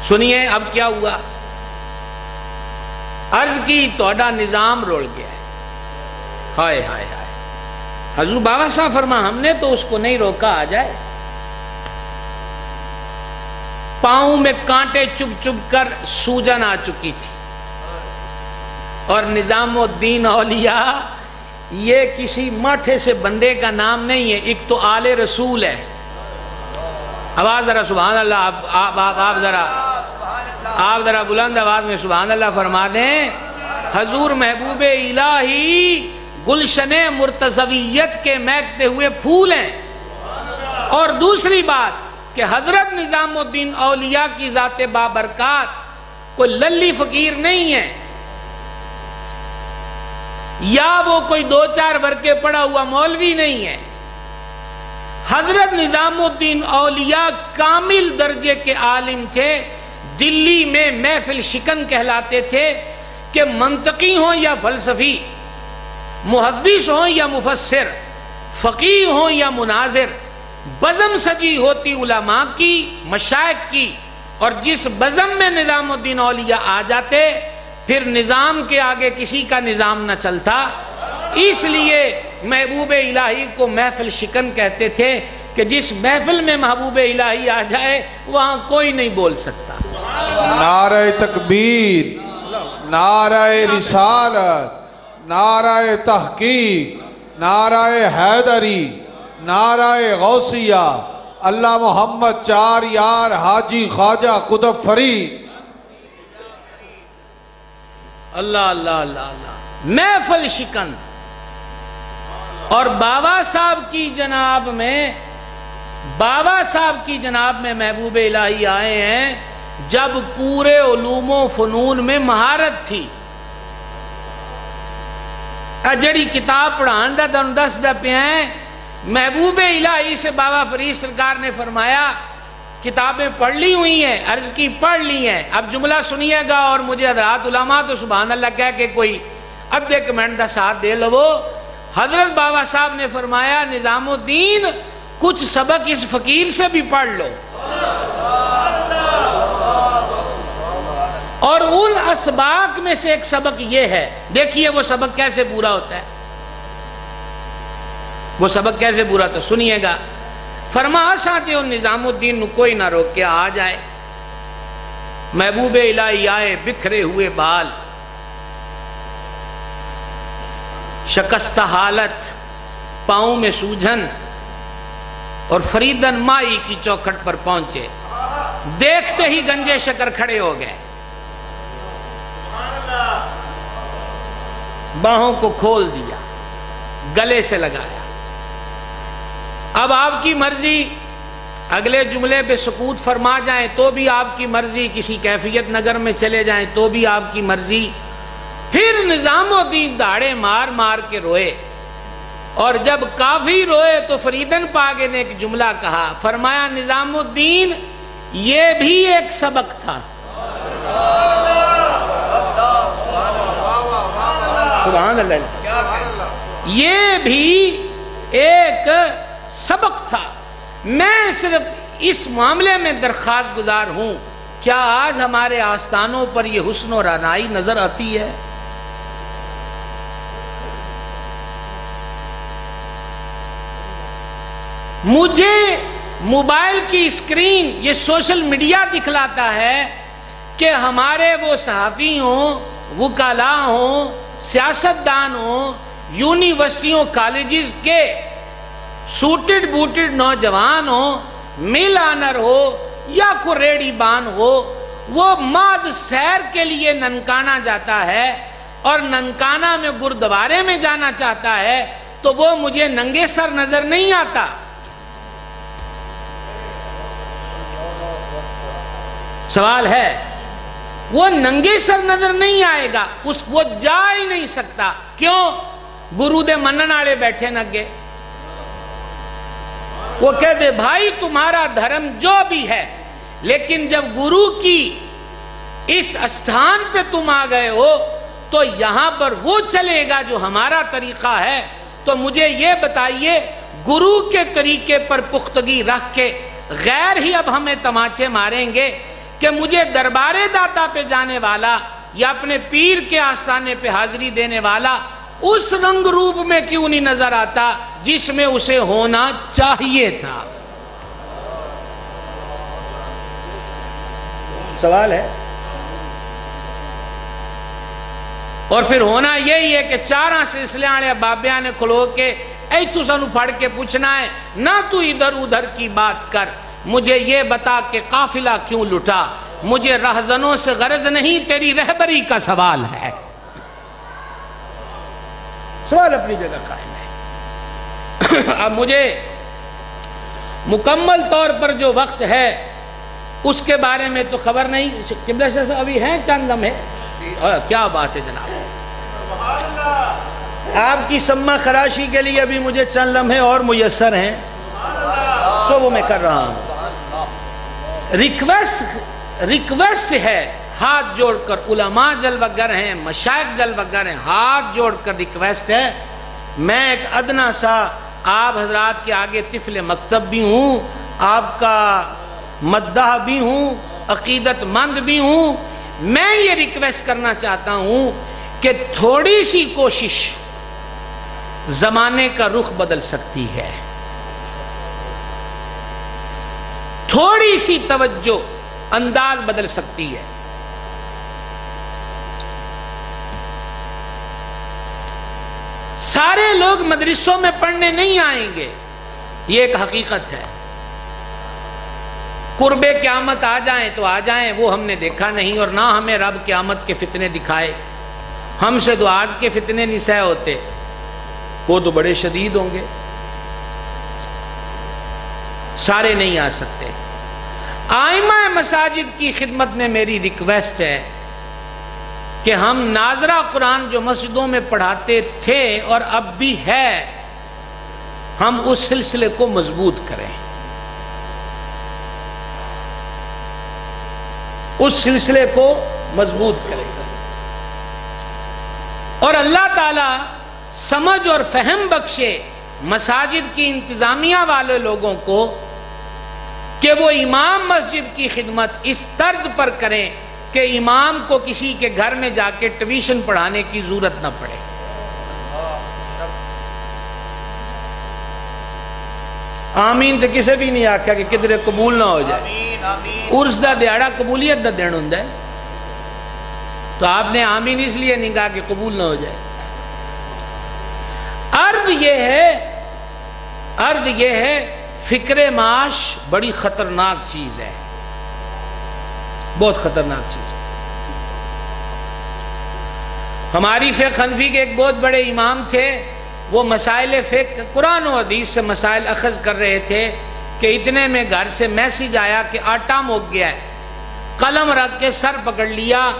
Speaker 1: سنیے اب کیا ہوا. عرض کی توڑا نظام رول گیا ہے. ہائے ہائے ہائے. حضور بابا صاحب فرما ہم نے تو اس کو نہیں روکا, آ جائے. پاؤں میں کانٹے چپ چپ کر سوجن آ چکی تھی, اور نظام الدین اولیاء یہ کسی ماٹھے سے بندے کا نام نہیں ہے, ایک تو آل رسول ہے. آواز ذرا سبحان اللہ, آپ ذرا بلند آواز میں سبحان اللہ فرما دیں. حضور محبوب الہی گلشن مرتضویت کے مہکتے ہوئے پھول ہیں. اور دوسری بات کہ حضرت نظام الدین اولیاء کی ذات بابرکات کوئی للی فقیر نہیں ہے, یا وہ کوئی 2-4 ورقے پڑھا ہوا مولوی نہیں ہے. حضرت نظام الدین اولیاء کامل درجے کے عالم تھے. دلی میں محفل شکن کہلاتے تھے کہ منطقی ہوں یا فلسفی, محدث ہوں یا مفسر, فقیہ ہوں یا مناظر, بزم سجی ہوتی علماء کی, مشائخ کی, اور جس بزم میں نظام الدین اولیاء آ جاتے پھر نظام کے آگے کسی کا نظام نہ چلتا. اس لیے محبوب الہی کو محفل شکن کہتے تھے کہ جس محفل میں محبوب الہی آ جائے وہاں کوئی نہیں بول سکتا.
Speaker 2: نعرہ تکبیر, نعرہ رسالت, نعرہ تحقیق, نعرہ حیدری, نعرہ غوثیہ, اللہ محمد 4 یار حاجی خواجہ قطب فرید.
Speaker 1: اللہ اللہ اللہ اللہ. محفل شکن. اور بابا صاحب کی جناب میں محبوب الہی آئے ہیں جب پورے علوم و فنون میں مہارت تھی. جڑی کتاب پڑھان دا دن دس دا پہ ہیں, محبوب الہی سے بابا فرید سرکار نے فرمایا کتابیں پڑھ لی ہوئی ہیں. عرض کی پڑھ لی ہیں. اب جملہ سنیے گا اور مجھے حضرات علماء تو سبحان اللہ کہہ کے کوئی ادھے کمنٹ دا ساتھ دے لو. حضرت بابا صاحب نے فرمایا نظام الدین کچھ سبق اس فقیر سے بھی پڑھ لو. اور ان اسباق میں سے ایک سبق یہ ہے, دیکھیے وہ سبق کیسے پورا ہوتا ہے. وہ سبق کیسے پورا تو سنیے گا. فرما ساتے ہو نظام الدین کوئی نہ روکے, آ جائے. محبوب الہی آئے, بکھرے ہوئے بال, شکستہ حالت, پاؤں میں سوجن, اور فریدن مائی کی چوکھٹ پر پہنچے. دیکھتے ہی گنجے شکر کھڑے ہو گئے, باہوں کو کھول دیا, گلے سے لگایا. اب آپ کی مرضی, اگلے جملے پہ سکوت فرما جائیں تو بھی آپ کی مرضی, کسی کیفیت نگر میں چلے جائیں تو بھی آپ کی مرضی. پھر نظام الدین داڑے مار مار کے روئے, اور جب کافی روئے تو فریدن پاگے نے ایک جملہ کہا. فرمایا نظام الدین یہ بھی ایک سبق تھا. سبحان اللہ. یہ بھی ایک سبق تھا. میں صرف اس معاملے میں درخواست گزار ہوں, کیا آج ہمارے آستانوں پر یہ حسن و رعنائی نظر آتی ہے؟ مجھے موبائل کی اسکرین, یہ سوشل میڈیا دکھلاتا ہے کہ ہمارے وہ صحافی ہوں, وکلاء ہوں, سیاستدان ہوں, یونیورسٹیوں کالجز کے سوٹڈ بوٹڈ نوجوان ہوں, مل آنر ہو یا کوئی ریڑی بان ہو, وہ ماذ سیر کے لیے ننکانہ جاتا ہے اور ننکانہ میں گردوارے میں جانا چاہتا ہے تو وہ مجھے ننگے سر نظر نہیں آتا. سوال ہے، وہ ننگے سر نظر نہیں آئے گا، وہ جا ہی نہیں سکتا. کیوں؟ گرو دے منن والے بیٹھے نگے. وہ کہتے بھائی تمہارا دھرم جو بھی ہے، لیکن جب گرو کی اس استھان پہ تم آ گئے ہو تو یہاں پر وہ چلے گا جو ہمارا طریقہ ہے. تو مجھے یہ بتائیے، گرو کے طریقے پر پختگی رکھ کے غیر ہی اب ہمیں تماچے ماریں گے کہ مجھے دربار داتا پہ جانے والا یا اپنے پیر کے آستانے پہ حاضری دینے والا اس رنگ روپ میں کیوں نہیں نظر آتا جس میں اسے ہونا چاہیے تھا؟ سوال ہے. اور پھر ہونا یہی ہے کہ چاراں سلسلے والے بابیاں نے کھلو کے اے تو سانو پھڑ کے پوچھنا ہے نہ، تو ادھر ادھر کی بات کر، مجھے یہ بتا کہ قافلہ کیوں لٹا. مجھے رہزنوں سے غرض نہیں، تیری رہبری کا سوال ہے. سوال اپنی جگہ قائم ہے. اب مجھے مکمل طور پر جو وقت ہے اس کے بارے میں تو خبر نہیں. قبلہ شاہ صاحب ابھی ہیں چند لمحے؟ کیا بات ہے جناب، آپ کی سمہ خراشی کے لیے ابھی مجھے چند لمحے اور میسر ہیں، سو وہ میں کر رہا ہوں. ریکویسٹ ہے، ہاتھ جوڑ کر، علماء جلوگر ہیں، مشائخ جلوگر ہیں، ہاتھ جوڑ کر ریکویسٹ ہے. میں ایک ادنا سا آپ حضرات کے آگے طفل مکتب بھی ہوں، آپ کا مداح بھی ہوں، عقیدت مند بھی ہوں. میں یہ ریکویسٹ کرنا چاہتا ہوں کہ تھوڑی سی کوشش زمانے کا رخ بدل سکتی ہے، تھوڑی سی توجہ انداز بدل سکتی ہے. سارے لوگ مدرسوں میں پڑھنے نہیں آئیں گے، یہ ایک حقیقت ہے. قرب قیامت آ جائیں تو آ جائیں، وہ ہم نے دیکھا نہیں، اور نہ ہمیں رب قیامت کے فتنے دکھائے. ہم سے تو آج کے فتنے نہیں سہ ہوتے، وہ تو بڑے شدید ہوں گے. سارے نہیں آ سکتے. آئمہ مساجد کی خدمت میں میری ریکویسٹ ہے کہ ہم ناظرہ قرآن جو مسجدوں میں پڑھاتے تھے اور اب بھی ہے، ہم اس سلسلے کو مضبوط کریں، اس سلسلے کو مضبوط کریں. اور اللہ تعالی سمجھ اور فہم بخشے مساجد کی انتظامیہ والے لوگوں کو کہ وہ امام مسجد کی خدمت اس طرز پر کریں کہ امام کو کسی کے گھر میں جا کے ٹیوشن پڑھانے کی ضرورت نہ پڑے. آمین تو کسے بھی نہیں آکھا کہ کدھر قبول نہ ہو جائے. عرس دا دیاڑا قبولیت دا دین ہوندا ہے، تو آپ نے آمین اس لیے نہیں کہا کہ قبول نہ ہو جائے. عرض یہ ہے فکر معاش بڑی خطرناک چیز ہے، بہت خطرناک چیز ہے. ہماری فقہ حنفی کے ایک بہت بڑے امام تھے، وہ مسائل فقہ قرآن و حدیث سے مسائل اخذ کر رہے تھے کہ اتنے میں گھر سے میسیج آیا کہ آٹا مک گیا ہے. قلم رکھ کے سر پکڑ لیا،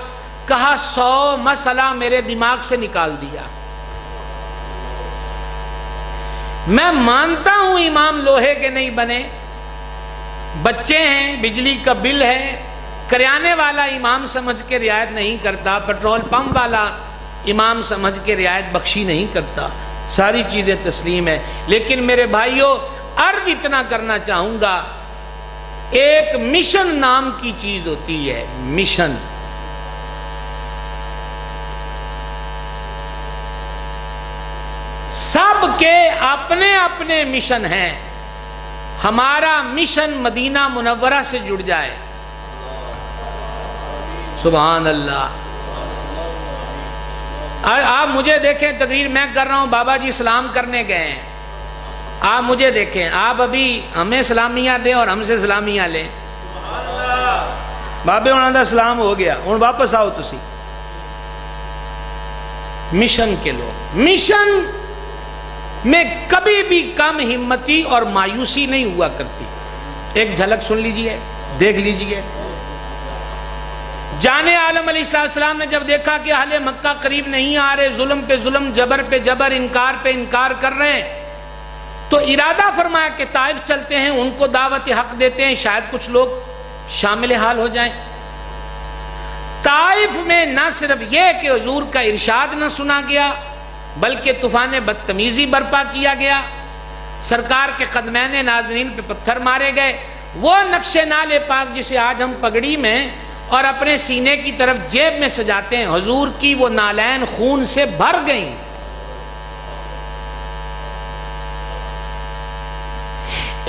Speaker 1: کہا 100 مسئلہ میرے دماغ سے نکال دیا. میں مانتا ہوں امام لوہے کے نہیں بنے، بچے ہیں، بجلی کا بل ہے، کریانے والا امام سمجھ کے رعایت نہیں کرتا، پیٹرول پمپ والا امام سمجھ کے رعایت بخشی نہیں کرتا، ساری چیزیں تسلیم ہیں. لیکن میرے بھائیوں، عرض اتنا کرنا چاہوں گا، ایک مشن نام کی چیز ہوتی ہے، مشن. سب کے اپنے اپنے مشن ہیں. ہمارا مشن مدینہ منورہ سے جڑ جائے. سبحان اللہ. آپ مجھے دیکھیں، تقریر میں کر رہا ہوں، بابا جی سلام کرنے گئے ہیں، آپ مجھے دیکھیں، آپ ابھی ہمیں سلامیاں دیں اور ہم سے سلامیاں لیں. بابے ہونا دا سلام ہو گیا، ہوں واپس آؤ تسی. مشن کے لوگ، مشن میں کبھی بھی کم ہمتی اور مایوسی نہیں ہوا کرتی. ایک جھلک سن لیجئے، دیکھ لیجئے. جان عالم علیہ السلام نے جب دیکھا کہ اہل مکہ قریب نہیں آ رہے، ظلم پہ ظلم، جبر پہ جبر، انکار پہ انکار کر رہے ہیں، تو ارادہ فرمایا کہ طائف چلتے ہیں، ان کو دعوت حق دیتے ہیں، شاید کچھ لوگ شامل حال ہو جائیں۔ طائف میں نہ صرف یہ کہ حضور کا ارشاد نہ سنا گیا، بلکہ طوفان بدتمیزی برپا کیا گیا، سرکار کے قدمین ناظرین پہ پتھر مارے گئے۔ وہ نقش نال پاک جسے آج ہم پگڑی میں اور اپنے سینے کی طرف جیب میں سجاتے ہیں، حضور کی وہ نالین خون سے بھر گئیں۔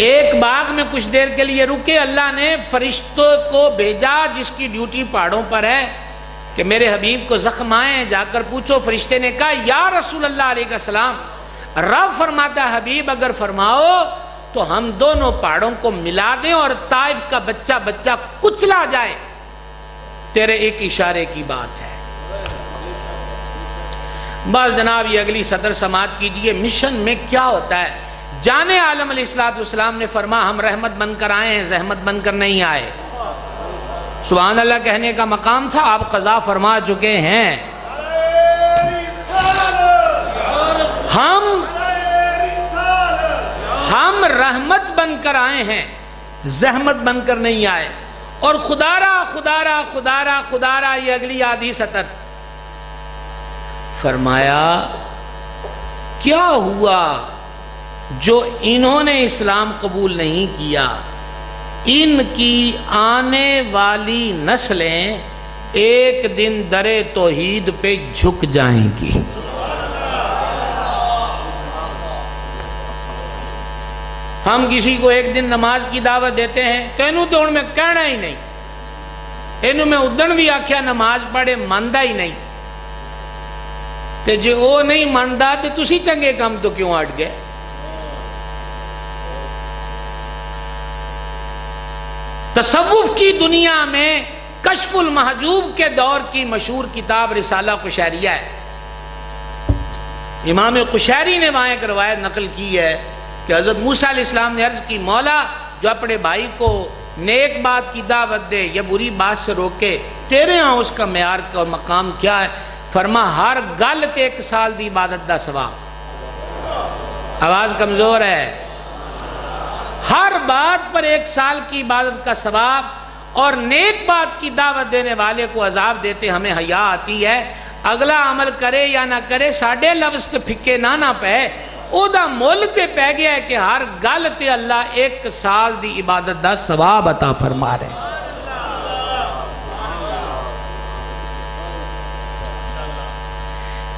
Speaker 1: ایک باغ میں کچھ دیر کے لیے رکے، اللہ نے فرشتوں کو بھیجا جس کی ڈیوٹی پہاڑوں پر ہے کہ میرے حبیب کو زخم آئے، جا کر پوچھو۔ فرشتے نے کہا یا رسول اللہ علیہ السلام، رب فرماتا حبیب اگر فرماؤ تو ہم دونوں پہاڑوں کو ملا دیں اور طائف کا بچہ بچہ کچلا جائے، تیرے ایک اشارے کی بات ہے۔ بس جناب یہ اگلی صدر سماعت کیجئے، مشن میں کیا ہوتا ہے۔ جان عالم علیہ السلام نے فرمایا ہم رحمت بن کر آئے ہیں، زحمت بن کر نہیں آئے۔ سبحان اللہ کہنے کا مقام تھا، آپ قضا فرما چکے ہیں۔ ہم رحمت بن کر آئے ہیں، زحمت بن کر نہیں آئے۔ اور خدارا خدارا خدارا خدارا یہ اگلی آدھی سطر، فرمایا کیا ہوا جو انہوں نے اسلام قبول نہیں کیا، ان کی آنے والی نسلیں ایک دن در توحید پہ جھک جائیں گی۔ ہم کسی کو ایک دن نماز کی دعوت دیتے ہیں تو انہوں تو ان میں کہنا ہی نہیں، انہوں میں ادن بھی آکھیا نماز پڑھے ماندا ہی نہیں، تے جو وہ نہیں ماندا تے تسی چنگے کام تو کیوں اٹھ گئے۔ تصوف کی دنیا میں کشف المحجوب کے دور کی مشہور کتاب رسالہ قشیریہ ہے۔ امام قشیری نے وہاں ایک روایت نقل کی ہے کہ حضرت موسیٰ علیہ السلام نے عرض کی مولا جو اپنے بھائی کو نیک بات کی دعوت دے یا بری بات سے روکے، تیرے ہاں اس کا معیار اور مقام کیا ہے؟ فرما ہر گل تے ایک سال دی عبادت دا ثواب۔ آواز کمزور ہے۔ ہر بات پر ایک سال کی عبادت کا ثواب، اور نیک بات کی دعوت دینے والے کو عذاب دیتے ہمیں حیا آتی ہے۔ اگلا عمل کرے یا نہ کرے، ساڑھے لفظ تے پھکے نہ پہ، او دا مول تے پہ گیا ہے کہ ہر گل تے اللہ ایک سال دی عبادت دا ثواب عطا فرما رہے۔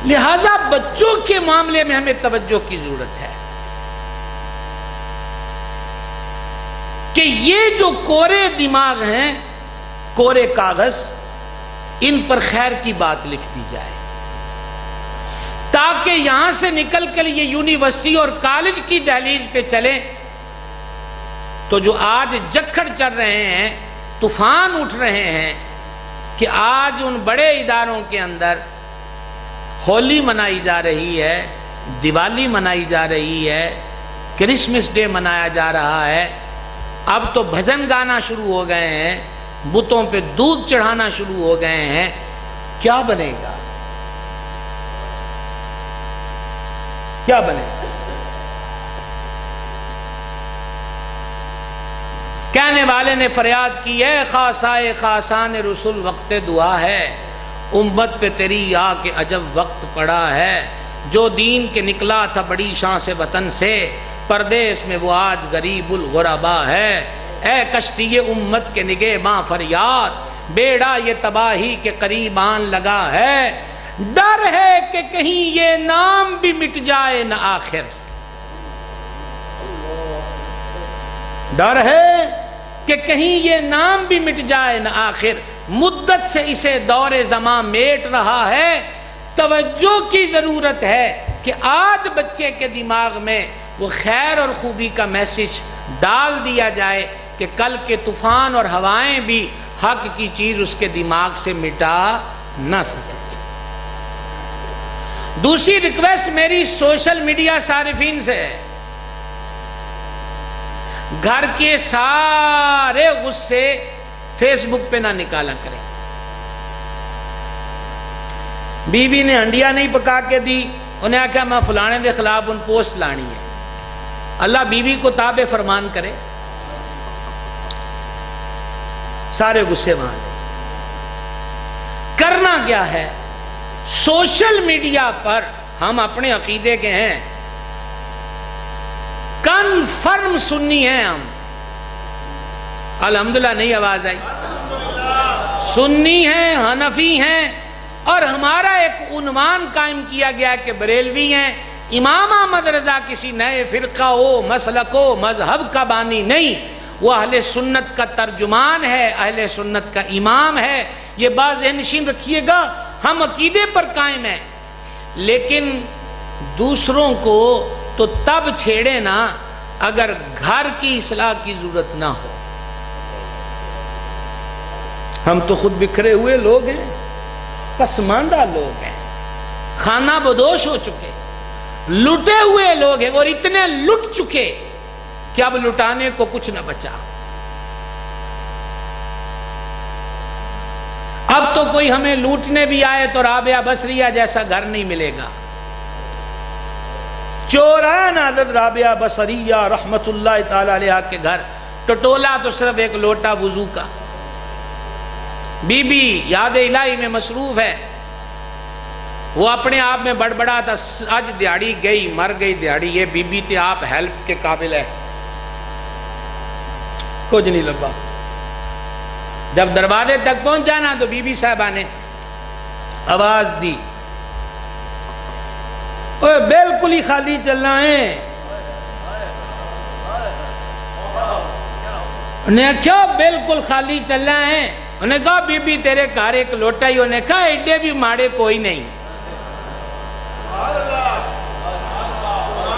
Speaker 1: لہذا بچوں کے معاملے میں ہمیں توجہ کی ضرورت ہے کہ یہ جو کورے دماغ ہیں، کورے کاغذ، ان پر خیر کی بات لکھ دی جائے تاکہ یہاں سے نکل کر یہ یونیورسٹی اور کالج کی دہلیز پہ چلیں تو جو آج جکڑ چل رہے ہیں، طوفان اٹھ رہے ہیں کہ آج ان بڑے اداروں کے اندر ہولی منائی جا رہی ہے، دیوالی منائی جا رہی ہے، کرسمس ڈے منایا جا رہا ہے، اب تو بھجن گانا شروع ہو گئے ہیں، بتوں پہ دودھ چڑھانا شروع ہو گئے ہیں، کیا بنے گا؟ کیا بنے گا؟ کہنے والے نے فریاد کی ہے، خاصائے خاصان رسول وقت دعا ہے، امت پہ تیری آ کے عجب وقت پڑا ہے، جو دین کے نکلا تھا بڑی شان سے وطن سے، پردیس میں وہ آج غریب الغربا ہے، اے کشتی امت کے نگہباں فریاد، بیڑا یہ تباہی کے قریب آن لگا ہے، ڈر ہے کہ کہیں یہ نام بھی مٹ جائے نہ آخر، ڈر ہے کہ کہیں یہ نام بھی مٹ جائے نہ آخر، مدت سے اسے دور زمان میٹ رہا ہے، توجہ کی ضرورت ہے کہ آج بچے کے دماغ میں وہ خیر اور خوبی کا میسج ڈال دیا جائے کہ کل کے طوفان اور ہوائیں بھی حق کی چیز اس کے دماغ سے مٹا نہ سکے۔ دوسری ریکویسٹ میری سوشل میڈیا صارفین سے ہے، گھر کے سارے غصے فیس بک پہ نہ نکالا کریں، بیوی نے ہنڈیا نہیں پکا کے دی، انہیں آخیا میں فلانے دے خلاف ان پوسٹ لانی ہے۔ اللہ بیوی کو تابع فرمان کرے، سارے غصے وہاں لے۔ کرنا کیا ہے؟ سوشل میڈیا پر ہم اپنے عقیدے کے ہیں، کنفرم سنی ہیں ہم، الحمدللہ نہیں آواز آئی، سنی ہیں، حنفی ہیں، اور ہمارا ایک عنوان قائم کیا گیا کہ بریلوی ہیں۔ امام احمد رضا کسی نئے فرقہ ہو، مسلک ہو، مذہب کا بانی نہیں، وہ اہل سنت کا ترجمان ہے، اہل سنت کا امام ہے۔ یہ بات ذہن نشین رکھیے گا، ہم عقیدے پر قائم ہیں، لیکن دوسروں کو تو تب چھیڑے نا اگر گھر کی اصلاح کی ضرورت نہ ہو۔ ہم تو خود بکھرے ہوئے لوگ ہیں، پسماندہ لوگ ہیں، خانہ بدوش ہو چکے، لٹے ہوئے لوگ ہیں، اور اتنے لٹ چکے کہ اب لٹانے کو کچھ نہ بچا۔ اب تو کوئی ہمیں لوٹنے بھی آئے تو رابعہ بصریہ جیسا گھر نہیں ملے گا۔ چور آیا نا حضرت رابعہ بصریہ رحمت اللہ تعالی علیہ کے گھر، ٹٹولا تو صرف ایک لوٹا وضو کا۔ بی بی یاد الہی میں مصروف ہے، وہ اپنے آپ میں بڑبڑا تھا، آج دیہڑی گئی، مر گئی دیہڑی، یہ بی بی تھے، آپ ہیلپ کے قابل ہے، کچھ نہیں لبا۔ جب دروازے تک پہنچا نا تو بی بی صاحبہ نے آواز دی، اوہ بالکل ہی خالی چلنا ہے۔ انہیں کیا بالکل خالی چلنا ہے؟ انہیں کہا بی بی تیرے گھر ایک لوٹا ہی، انہیں کہا ایڈے بھی ماڑے کوئی نہیں،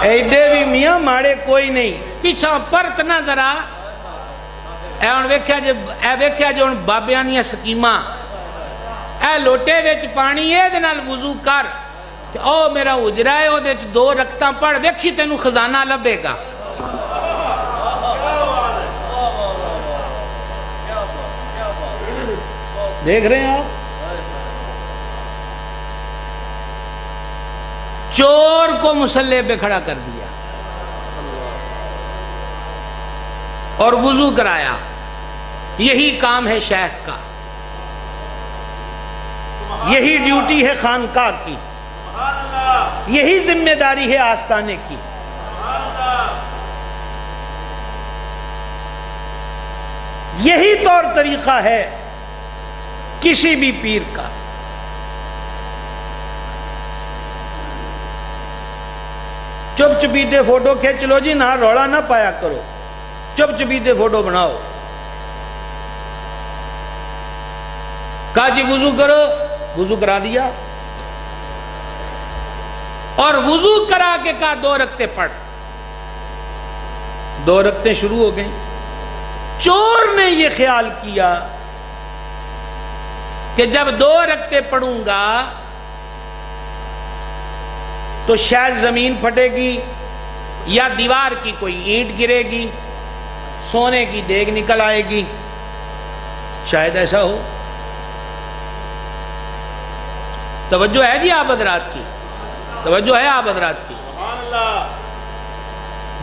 Speaker 1: ایڈے بھی میاں ماڑے کوئی نہیں، پیچھا پرت نہ ذرا۔ اے ویکھیا جو ان بابیاں دیاں سکیماں، اے لوٹے وچ پانی ہے دے نال وضو کر، کہ او میرا حجرا ہے او دے وچ 2 رکعتاں پڑھ، ویکھی تینوں خزانہ لبے گا۔ دیکھ رہے ہیں آپ؟ چور کو مصلی پہ کھڑا کر دیا اور وضو کرایا۔ یہی کام ہے شیخ کا، یہی ڈیوٹی ہے خانقاہ کی، یہی ذمہ داری ہے آستانے کی۔ یہی طور طریقہ ہے کسی بھی پیر کا۔ چپ چپیتے فوٹو کھینچ لو جی، نہ روڑا نہ پایا کرو، چپ چپیتے فوٹو بناؤ۔ کہا جی وضو کرو، وضو کرا دیا، اور وضو کرا کے کہا 2 رکعتیں پڑھ، 2 رکعتیں شروع ہو گئیں۔ چور نے یہ خیال کیا کہ جب 2 رکعتیں پڑھوں گا تو شاید زمین پھٹے گی یا دیوار کی کوئی اینٹ گرے گی، سونے کی دیگ نکل آئے گی، شاید ایسا ہو۔ توجہ ہے جی آپ حضرات کی، توجہ ہے آپ حضرات کی۔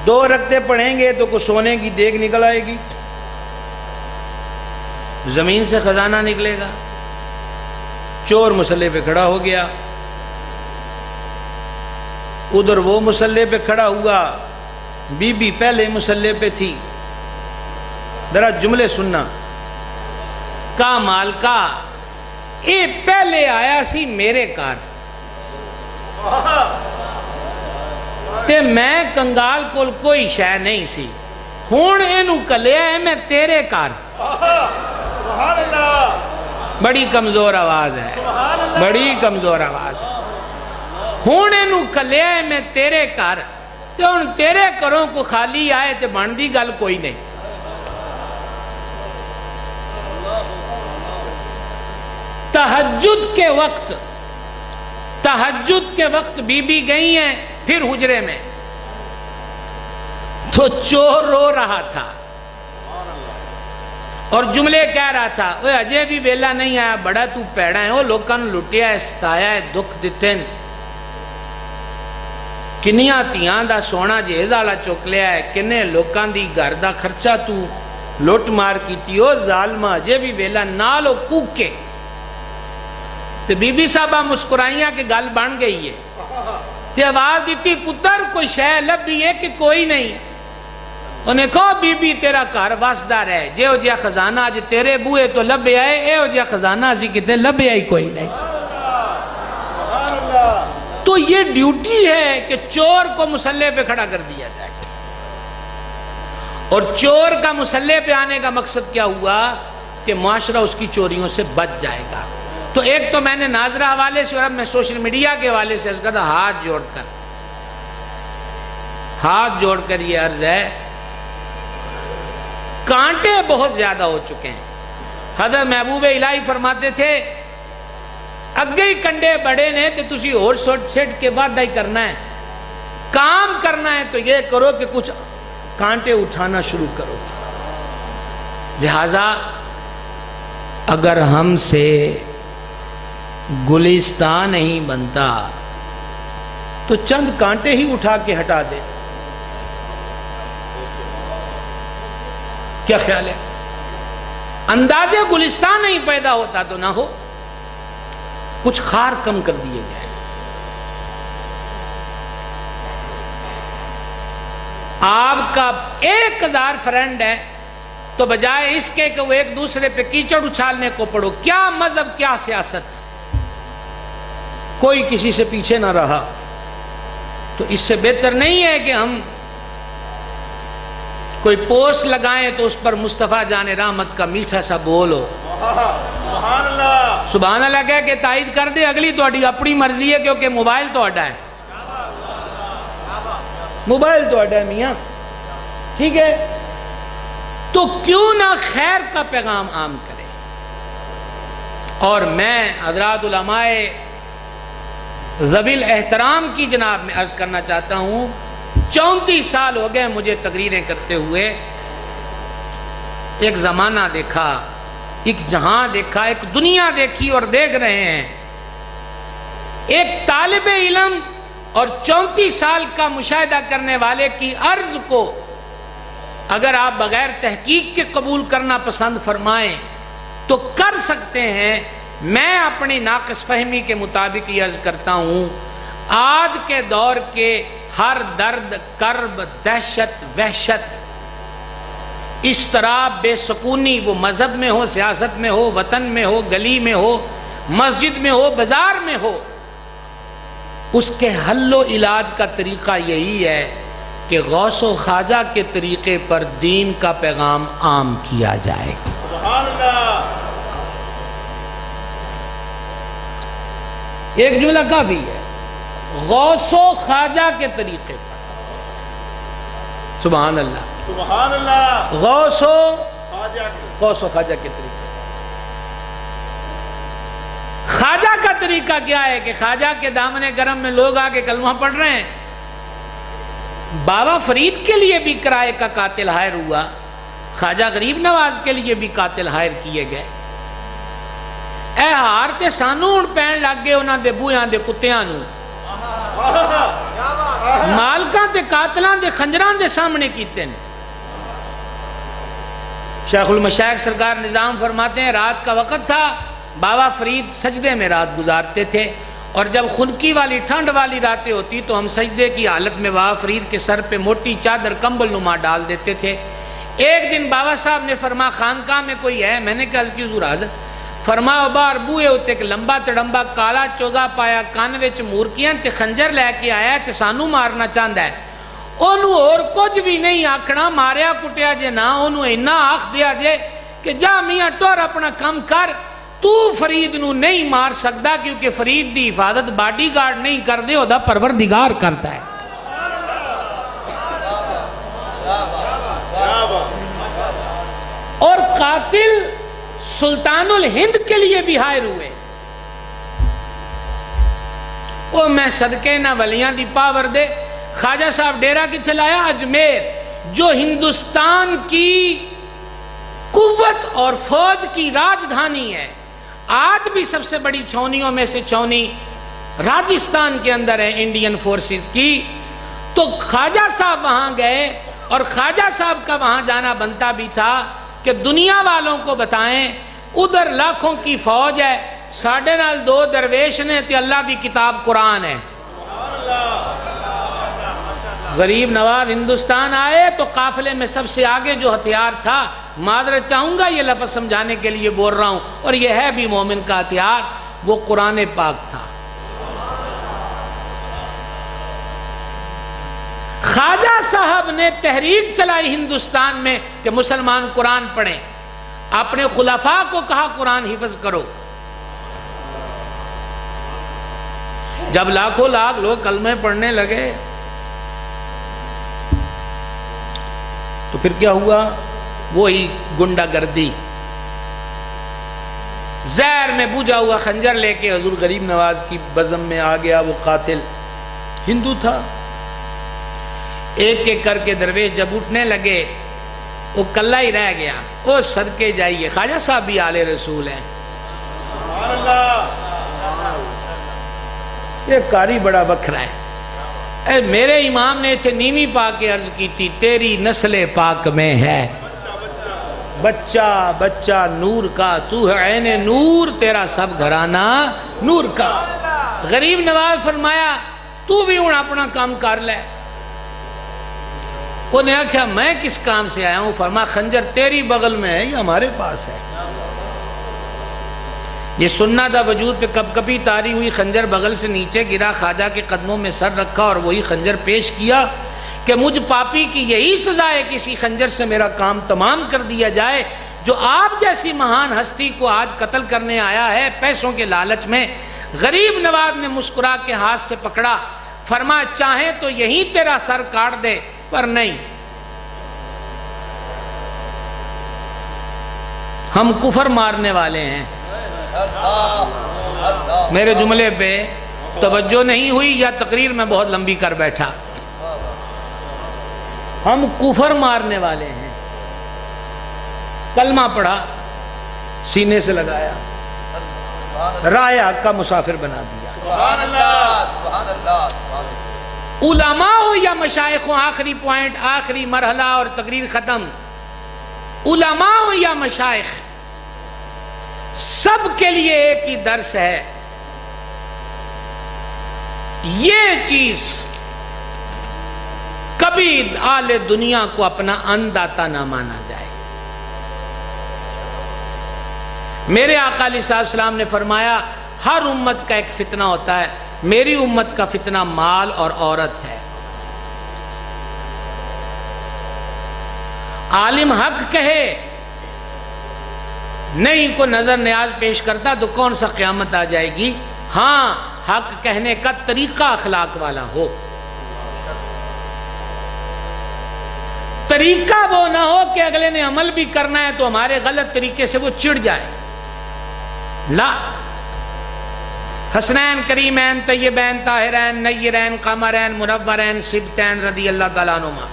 Speaker 1: 2 رکعتیں پڑھیں گے تو کوئی سونے کی دیگ نکل آئے گی، زمین سے خزانہ نکلے گا۔ چور مصلی پہ کھڑا ہو گیا، ادھر وہ مصلی پہ کھڑا ہوا، بی بی پہلے مصلی پہ تھی۔ ذرا جملے سننا، کا مالکا اے پہلے آیا سی میرے کار تے میں کنگال کول کوئی شے نہیں سی، ہون اینو کلیا ہے میں تیرے کار۔ بڑی کمزور آواز ہے، بڑی کمزور آواز ہے۔ ہون اینو کلیا ہے میں تیرے کار، تے ہن تیرے کروں کو خالی آئے تے بندی گل کوئی نہیں۔ تہجد کے وقت بی بی گئی ہیں پھر حجرے میں، تو چور رو رہا تھا، اور جملے کہہ رہا تھا وہ اجے بھی ویلا نہیں آیا بڑا تو پیڑا ہے وہ لوگوں نے لٹیا ہے ستایا ہے دکھ دیتے ہیں کنیاں تیاں دا سونا جہیز والا چک لیا ہے کنے لوگوں دی گھر دا خرچہ تو لٹ مار کیتی ہو ظالمہ اجے بھی ویلا نالو کوک کے تے بی بی صاحبہ مسکرائیاں کہ گل بن گئی ہے تے آواز دیتی پتر کوئی شے لبھی ہے کہ کوئی نہیں انہیں کہو بی بی تیرا گھر واسدہ رہے جے ہو جیا خزانہ آج تیرے بوئے تو لبے آئے اے ہو جیا خزانہ اسی کہتے لبے آئی کوئی نہیں تو یہ ڈیوٹی ہے کہ چور کو مسلح پہ کھڑا کر دیا جائے اور چور کا مسلح پہ آنے کا مقصد کیا ہوا کہ معاشرہ اس کی چوریوں سے بچ جائے گا تو ایک تو میں نے ناظرہ حوالے سے اور اب میں سوشل میڈیا کے حوالے سے عرض کرتا ہاتھ جوڑ کر یہ عرض ہے کانٹے بہت زیادہ ہو چکے ہیں حضرت محبوب الہی فرماتے تھے اگے ہی کنڈے بڑے نے تو تسی اور سیٹ کے بعد ہی کرنا ہے کام کرنا ہے تو یہ کرو کہ کچھ کانٹے اٹھانا شروع کرو لہذا اگر ہم سے گلستان نہیں بنتا تو چند کانٹے ہی اٹھا کے ہٹا دے کیا خیال ہے اندازے گلستان نہیں پیدا ہوتا تو نہ ہو کچھ خار کم کر دیے جائیں آپ کا 1000 فرینڈ ہے تو بجائے اس کے کہ وہ ایک دوسرے پہ کیچڑ اچھالنے کو پڑھو کیا مذہب کیا سیاست کوئی کسی سے پیچھے نہ رہا تو اس سے بہتر نہیں ہے کہ ہم کوئی پوسٹ لگائیں تو اس پر مصطفیٰ جان رحمت کا میٹھا سا بول ہو سبحان اللہ کہہ کہ تائید کر دے اگلی تو اپنی مرضی ہے کیونکہ موبائل تو اڈا ہے موبائل تو اڈا ہے میاں ٹھیک ہے تو کیوں نہ خیر کا پیغام عام کرے اور میں حضرات علماء ذوی الاحترام کی جناب میں عرض کرنا چاہتا ہوں 34 سال ہو گئے مجھے تقریریں کرتے ہوئے ایک زمانہ دیکھا ایک جہاں دیکھا ایک دنیا دیکھی اور دیکھ رہے ہیں ایک طالب علم اور 34 سال کا مشاہدہ کرنے والے کی عرض کو اگر آپ بغیر تحقیق کے قبول کرنا پسند فرمائیں تو کر سکتے ہیں میں اپنی ناقص فہمی کے مطابق یہ عرض کرتا ہوں آج کے دور کے ہر درد کرب دہشت وحشت اضطراب بے سکونی وہ مذہب میں ہو سیاست میں ہو وطن میں ہو گلی میں ہو مسجد میں ہو بازار میں ہو اس کے حل و علاج کا طریقہ یہی ہے کہ غوث و خواجہ کے طریقے پر دین کا پیغام عام کیا جائے سبحان اللہ ایک جملہ کافی ہے غوث و خواجہ کے طریقے پر سبحان اللہ سبحان اللہ غوث و خواجہ کے طریقے خواجہ کا طریقہ کیا ہے کہ خواجہ کے دامن گرم میں لوگ آگے کلمہ پڑھ رہے ہیں بابا فرید کے لیے بھی کرائے کا قاتل ہائر ہوا خواجہ غریب نواز کے لیے بھی قاتل ہائر کیے گئے اے ہار تے سانو ہن پین لگ گئے انہاں دے بویاں دے کتیاں نو مالکاں تے قاتلاں دے خنجراں دے سامنے کیتے ہیں شیخ المشائخ سرکار نظام فرماتے ہیں رات کا وقت تھا بابا فرید سجدے میں رات گزارتے تھے اور جب خنکی والی ٹھنڈ والی راتیں ہوتی تو ہم سجدے کی حالت میں بابا فرید کے سر پہ موٹی چادر کمبل نما ڈال دیتے تھے ایک دن بابا صاحب نے فرمایا خانقاہ میں کوئی ہے میں نے کہا اس کی حضور حاضر فرمایا بار بوئے ہوتے کہ لمبا تڑمبا کالا چوگا پایا کان وچ مورکیاں تے خنجر لے کے آیا تے سانو مارنا چاہتا ہے انہوں اور کچھ بھی نہیں آکھنا ماریا کٹیا جے نہ انہوں اینا آخ دیا جے کہ جا میاں ٹور اپنا کام کر تو فرید نو نہیں مار سکتا کیونکہ فرید دی حفاظت باڈی گارڈ نہیں کر دے دا پروردگار کرتا ہے اور قاتل سلطان الہند کے لیے بھی ہائر ہوئے او میں صدقے نہ ولیاں دی پاور دے خواجہ صاحب ڈیرہ کی چلایا اجمیر جو ہندوستان کی قوت اور فوج کی راجدھانی ہے. آج بھی سب سے بڑی چھاؤنیوں میں سے چھاؤنی راجستھان کے اندر ہے انڈین فورسز کی. تو خواجہ صاحب وہاں گئے اور خواجہ صاحب کا وہاں جانا بنتا بھی تھا کہ دنیا والوں کو بتائیں ادھر لاکھوں کی فوج ہے, ساڑھے نال 2 درویش نے تے اللہ دی کتاب قرآن ہے. غریب نواز ہندوستان آئے تو قافلے میں سب سے آگے جو ہتھیار تھا, معذرت چاہوں گا یہ لفظ سمجھانے کے لیے بول رہا ہوں, اور یہ ہے بھی مومن کا ہتھیار, وہ قرآن پاک تھا. خواجہ صاحب نے تحریک چلائی ہندوستان میں کہ مسلمان قرآن پڑھیں. اپنے خلفاء کو کہا قرآن حفظ کرو. جب لاکھوں لاکھ لوگ کلمے پڑھنے لگے تو پھر کیا ہوا؟ وہی گنڈا گردی. زہر میں بوجھا ہوا خنجر لے کے حضور غریب نواز کی بزم میں آ گیا. وہ قاتل ہندو تھا. ایک ایک کر کے درویش جب اٹھنے لگے وہ کلا ہی رہ گیا. وہ صدقے جائیے, خواجہ صاحب بھی آل رسول ہیں. یہ قاری بڑا بکھرا ہے. اے میرے امام نے اتھے نیویں پا کے عرض کی تھی, تیری نسل پاک میں ہے بچہ بچہ نور کا, تو ہے عین نور, تیرا سب گھرانہ نور کا. غریب نواز فرمایا تو بھی ہوں اپنا کام کر لے. انہیں کہا میں کس کام سے آیا ہوں؟ فرما خنجر تیری بغل میں ہے, یہ ہمارے پاس ہے. یہ سننا تھا وجود پہ کب کبھی تاری ہوئی, خنجر بغل سے نیچے گرا, خواجہ کے قدموں میں سر رکھا اور وہی خنجر پیش کیا کہ مجھ پاپی کی یہی سزا ہے, کسی خنجر سے میرا کام تمام کر دیا جائے جو آپ جیسی مہان ہستی کو آج قتل کرنے آیا ہے پیسوں کے لالچ میں. غریب نواز نے مسکرا کے ہاتھ سے پکڑا, فرما چاہیں تو یہیں تیرا سر کاٹ دے, پر نہیں, ہم کفر مارنے والے ہیں. میرے جملے پہ توجہ نہیں ہوئی یا تقریر میں بہت لمبی کر بیٹھا؟ ہم کفر مارنے والے ہیں. کلمہ پڑھا, سینے سے لگایا, رائے حق کا مسافر بنا دیا. سبحان اللہ, سبحان اللہ. علماء ہو یا مشائخ ہو, آخری پوائنٹ, آخری مرحلہ اور تقریر ختم. علماء ہو یا مشائخ, سب کے لیے ایک ہی درس ہے, یہ چیز کبھی آل دنیا کو اپنا انداتا نہ مانا جائے. میرے آقا علیہ السلام نے فرمایا ہر امت کا ایک فتنہ ہوتا ہے, میری امت کا فتنہ مال اور عورت ہے. عالم حق کہے نہیں کو نظر نیاز پیش کرتا تو کون سا قیامت آ جائے گی. ہاں حق کہنے کا طریقہ اخلاق والا ہو, طریقہ وہ نہ ہو کہ اگلے نے عمل بھی کرنا ہے تو ہمارے غلط طریقے سے وہ چڑ جائے. لا, حسنین کریمین طیبین طاہرین نیرین قمرین منورین سبتین رضی اللہ تعالیٰ عنہما.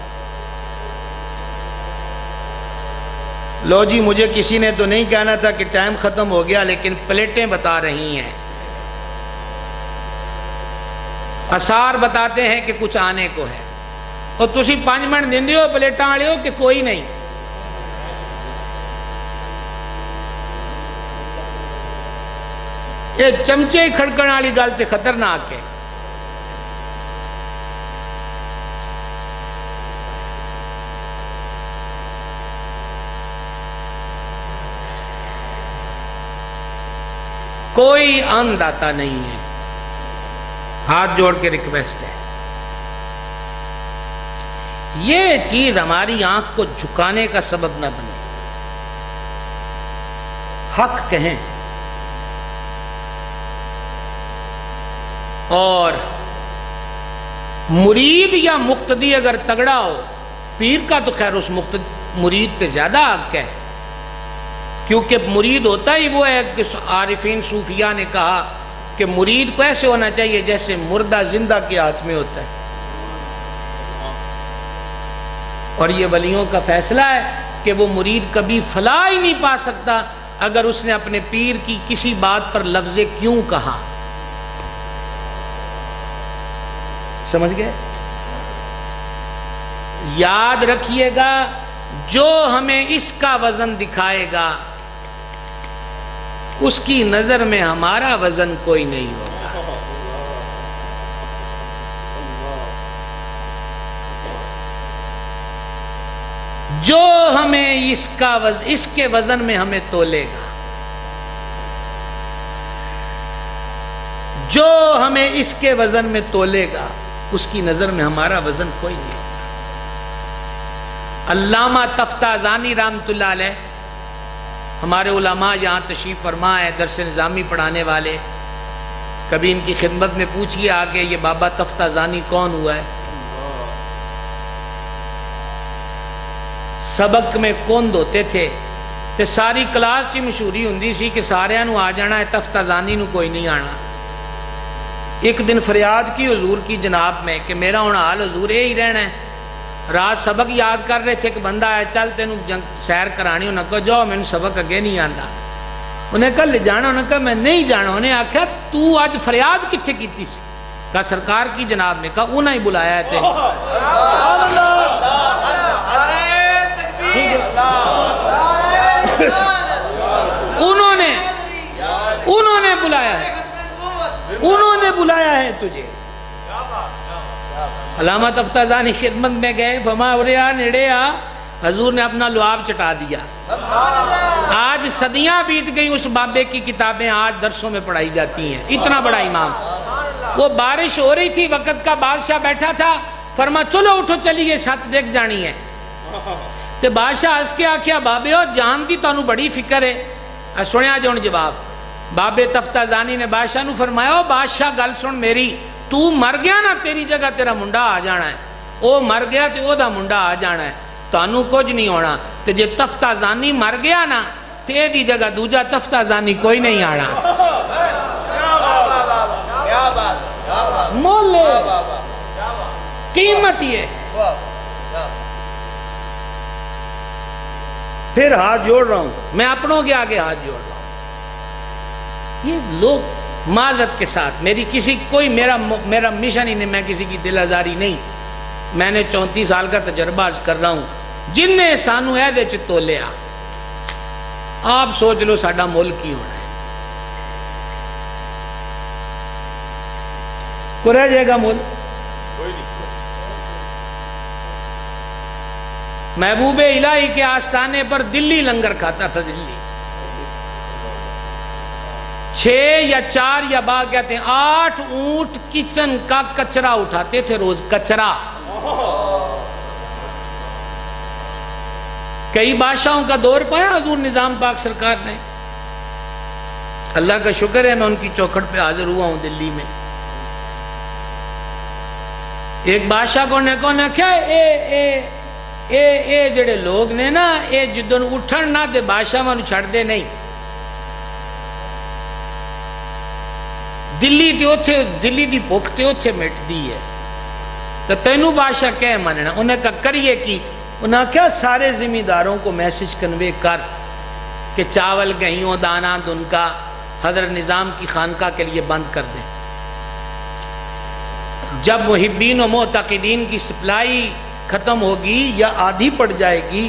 Speaker 1: لو جی مجھے کسی نے تو نہیں کہنا تھا کہ ٹائم ختم ہو گیا, لیکن پلیٹیں بتا رہی ہیں, آثار بتاتے ہیں کہ کچھ آنے کو ہے, اور تسی 5 منٹ دن دیو پلیٹاں آڑے ہو کہ کوئی نہیں. یہ چمچے کھڑکن والی گل تے خطرناک ہے. کوئی اند آتا نہیں ہے, ہاتھ جوڑ کے ریکویسٹ ہے. یہ چیز ہماری آنکھ کو جھکانے کا سبب نہ بنے. حق کہیں, اور مرید یا مقتدی اگر تگڑا ہو, پیر کا تو خیر اس مرید پہ زیادہ حق ہے, کیونکہ مرید ہوتا ہی وہ ہے کہ عارفین صوفیاء نے کہا کہ مرید کو ایسے ہونا چاہیے جیسے مردہ زندہ کے ہاتھ میں ہوتا ہے. اور یہ ولیوں کا فیصلہ ہے کہ وہ مرید کبھی فلاح ہی نہیں پا سکتا اگر اس نے اپنے پیر کی کسی بات پر لفظ کیوں کہا. سمجھ گئے؟ یاد رکھیے گا جو ہمیں اس کا وزن دکھائے گا اس کی نظر میں ہمارا وزن کوئی نہیں ہوگا. جو ہمیں اس کے وزن میں ہمیں تولے گا، جو ہمیں اس کے وزن میں تولے گا اس کی نظر میں ہمارا وزن کوئی نہیں ہوگا. علامہ تفتازانی رحمۃ اللہ علیہ ہمارے علماء یہاں تشریف فرما ہے، درس نظامی پڑھانے والے. کبھی ان کی خدمت میں پوچھئے آگے یہ بابا تفتازانی کون ہوا ہے؟ سبق میں کون ہوتے تھے تے ساری کلاس کی مشہوری ہوندی سی کہ سارے نو آ جانا ہے، تفتازانی نو کوئی نہیں آنا. ایک دن فریاد کی حضور کی جناب میں کہ میرا ہن حال حضور یہی رہنا ہے. رات سبق یاد کر رہے تھے کہ بندہ آیا چل تینوں سیر کرانی، انہیں کہا جاؤ میں سبق اگے نہیں آندا. انہیں کہا لے جانا، انہیں کہا میں نہیں جانا. انہیں آکھا تو آج فریاد کتھے کیتی سی؟ کہا سرکار کی جناب نے. کہا انہیں ہی بلایا ہے تینوں. انہوں نے بلایا ہے، انہوں نے بلایا ہے تجھے. علامہ تفتازانی خدمت میں گئے، فما وریا نیڑے آ، حضور نے اپنا لعاب چٹا دیا. آج صدیاں بیت گئی، اس بابے کی کتابیں آج درسوں میں پڑھائی جاتی ہیں. اتنا بڑا امام. وہ بارش ہو رہی تھی، وقت کا بادشاہ بیٹھا تھا، فرما چلو اٹھو چلیے چھت دیکھ جانی ہے. تے بادشاہ ہس کے آکھیا بابے ہو جان دی تانوں بڑی فکر ہے. سنیا جو جواب بابے تفتازانی نے بادشاہ نو فرمایا بادشاہ گل سن میری، تو مر گیا نا تیری جگہ تیرا منڈا آ جانا ہے، او مر گیا تے او دا منڈا آ جانا ہے، تانوں کچھ نہیں ہونا. تے جے تفتازانی مر گیا نا تے دی جگہ دوجا تفتازانی کوئی نہیں آنا. مولے قیمت یہ. پھر ہاتھ جوڑ رہا ہوں، میں اپنوں کے آگے ہاتھ جوڑ رہا ہوں. یہ لوگ معذرت کے ساتھ میرا مشن ہی نہیں، میں کسی کی دل آزاری نہیں. میں نے 34 سال کا تجربہ عرض کر رہا ہوں. جن نے سانو ایدے چتو لیا آپ سوچ لو ساڈا ملک کی ہونا ہے. کو رہ جائے گا ملک؟ محبوب الہی کے آستانے پر دلی لنگر کھاتا تھا. دلی 6 یا 4 یا بعد کہتے ہیں 8 اونٹ کچن کا کچرا اٹھاتے تھے روز. کچرا کئی بادشاہوں کا دور پایا حضور نظام پاک سرکار نے. اللہ کا شکر ہے میں ان کی چوکھٹ پہ حاضر ہوا ہوں دلی میں. ایک بادشاہ کو نے کیا اے جڑے لوگ نے نا اے جدن اٹھن نہ دے بادشاہ مانو چھڑ دے نہیں. دلی دی بھوک تے اوتھے مٹ دی ہے تو تینوں بادشاہ کہہ مننا. انہیں کہا کریے کی؟ انہیں کیا سارے ذمہ داروں کو میسج کنوے کر کہ چاول گہیوں دانا دن کا حضرت نظام کی خانقاہ کے لیے بند کر دیں. جب محبین و معتقدین کی سپلائی ختم ہوگی یا آدھی پڑ جائے گی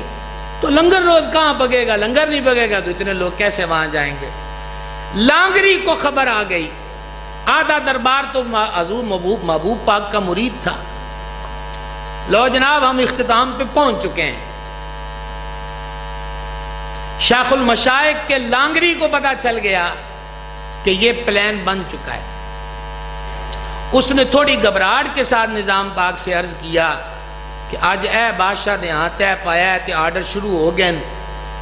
Speaker 1: تو لنگر روز کہاں پگے گا؟ لنگر نہیں پگے گا تو اتنے لوگ کیسے وہاں جائیں گے؟ لانگری کو خبر آ گئی. آدھا دربار تو حضور محبوب پاک کا مرید تھا. لو جناب ہم اختتام پہ پہنچ چکے ہیں. شیخ المشائخ کے لانگری کو پتا چل گیا کہ یہ پلان بن چکا ہے. اس نے تھوڑی گھبراہٹ کے ساتھ نظام پاک سے عرض کیا کہ آج اے بادشاہ دے ہاں طے پایا ہے تے آرڈر شروع ہو گئے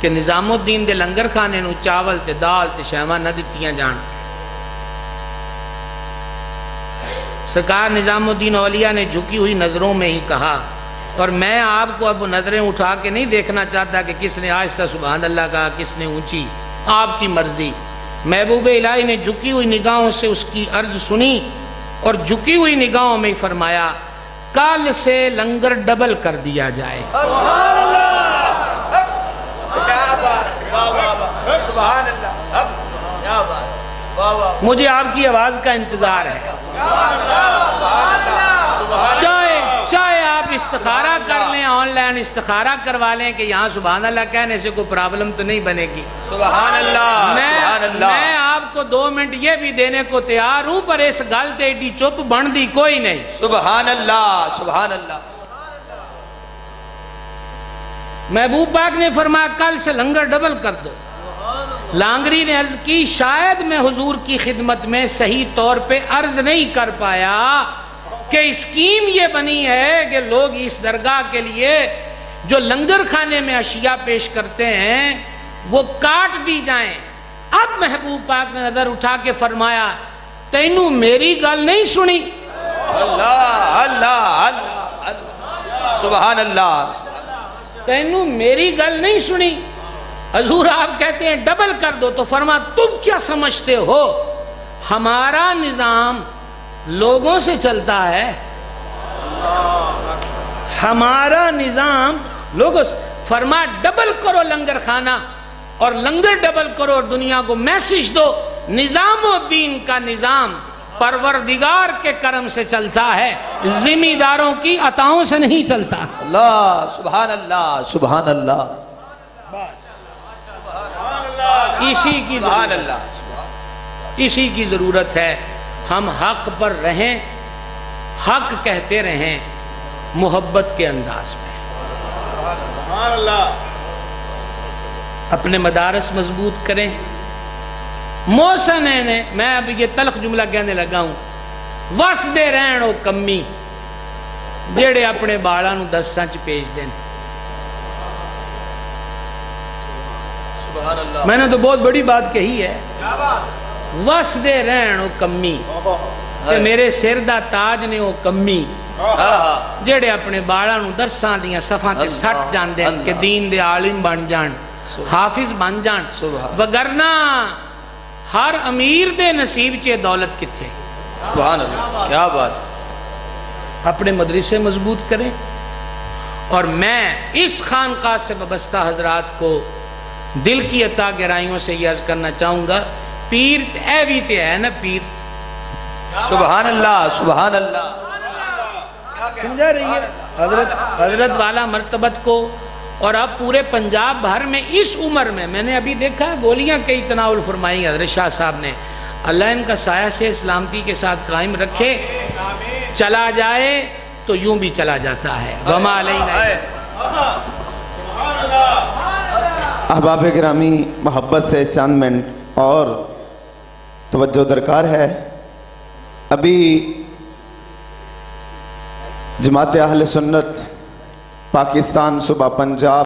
Speaker 1: کہ نظام الدین دے لنگر کھانے نو چاول تے دال تے شیواں نہ دتیاں جان. سرکار نظام الدین اولیاء نے جھکی ہوئی نظروں میں ہی کہا، اور میں آپ کو اب نظریں اٹھا کے نہیں دیکھنا چاہتا کہ کس نے آہستہ سبحان اللہ کہا کس نے اونچی، آپ کی مرضی. محبوب الہی نے جھکی ہوئی نگاہوں سے اس کی عرض سنی اور جھکی ہوئی نگاہوں میں فرمایا کل سے لنگر ڈبل کر دیا جائے. مجھے آپ کی آواز کا انتظار ہے. چاہے آپ استخارہ کر لیں، آن لائن استخارہ کروا لیں کہ یہاں سبحان اللہ کہنے سے کوئی پرابلم تو نہیں بنے گی.
Speaker 3: سبحان اللہ.
Speaker 1: میں آپ کو 2 منٹ یہ بھی دینے کو تیار ہوں، پر اس گل تے ایڈی چپ بن دی کوئی نہیں.
Speaker 3: سبحان اللہ. سبحان اللہ.
Speaker 1: محبوب پاک نے فرمایا کل سے لنگر ڈبل کر دو. لانگری نے عرض کی شاید میں حضور کی خدمت میں صحیح طور پہ عرض نہیں کر پایا کہ اسکیم یہ بنی ہے کہ لوگ اس درگاہ کے لیے جو لنگر خانے میں اشیاء پیش کرتے ہیں وہ کاٹ دی جائیں. اب محبوب پاک نے نظر اٹھا کے فرمایا تینوں میری گل نہیں سنی.
Speaker 3: اللہ اللہ اللہ. سبحان اللہ.
Speaker 1: تینوں میری گل نہیں سنی. حضور آپ کہتے ہیں ڈبل کر دو، تو فرما تم کیا سمجھتے ہو ہمارا نظام لوگوں سے چلتا ہے؟ ہمارا نظام لوگوں سے. فرما ڈبل کرو لنگر خانہ اور لنگر ڈبل کرو اور دنیا کو میسج دو نظام الدین کا نظام پروردگار کے کرم سے چلتا ہے، ذمہ داروں کی عطاؤں سے نہیں چلتا.
Speaker 3: اللہ. سبحان اللہ. سبحان اللہ.
Speaker 1: اسی کی ضرورت ہے. ہم حق پر رہیں، حق کہتے رہیں محبت کے انداز میں. اپنے مدارس مضبوط کریں. محسن نے میں اب یہ تلخ جملہ کہنے لگا ہوں، وس دے رہن او کمی جیڑے اپنے بالاں نوں درساں چ پیش دین. میں نے تو بہت بڑی بات کہی ہے. وس دے رہن او کمی کہ میرے سر دا تاج نے او کمی جیڑے اپنے بالاں نوں درساں دیاں صفاں تے سٹ جاندے ہیں کہ دین دے عالم بن جان، حافظ بن جان. وگرنہ ہر امیر دے نصیب چے دولت کتھے.
Speaker 3: سبحان اللہ. کیا بات.
Speaker 1: اپنے مدرسے مضبوط کریں. اور میں اس خانقاہ سے وابستہ حضرات کو دل کی عطا گہرائیوں سے یہ عرض کرنا چاہوں گا، پیر اے بھی تے ہے نا پیر.
Speaker 3: سبحان اللہ. سبحان اللہ.
Speaker 1: سمجھا رہی ہے حضرت والا مرتبت کو. اور اب پورے پنجاب بھر میں اس عمر میں نے ابھی دیکھا گولیاں کئی تناول فرمائی حضرت شاہ صاحب نے. اللہ ان کا سایہ سے سلامتی کے ساتھ قائم رکھے. چلا جائے تو یوں بھی چلا جاتا ہے. وما علینا.
Speaker 4: احباب گرامی، محبت سے چند منٹ اور توجہ درکار ہے. ابھی جماعت اہل سنت پاکستان صوبہ پنجاب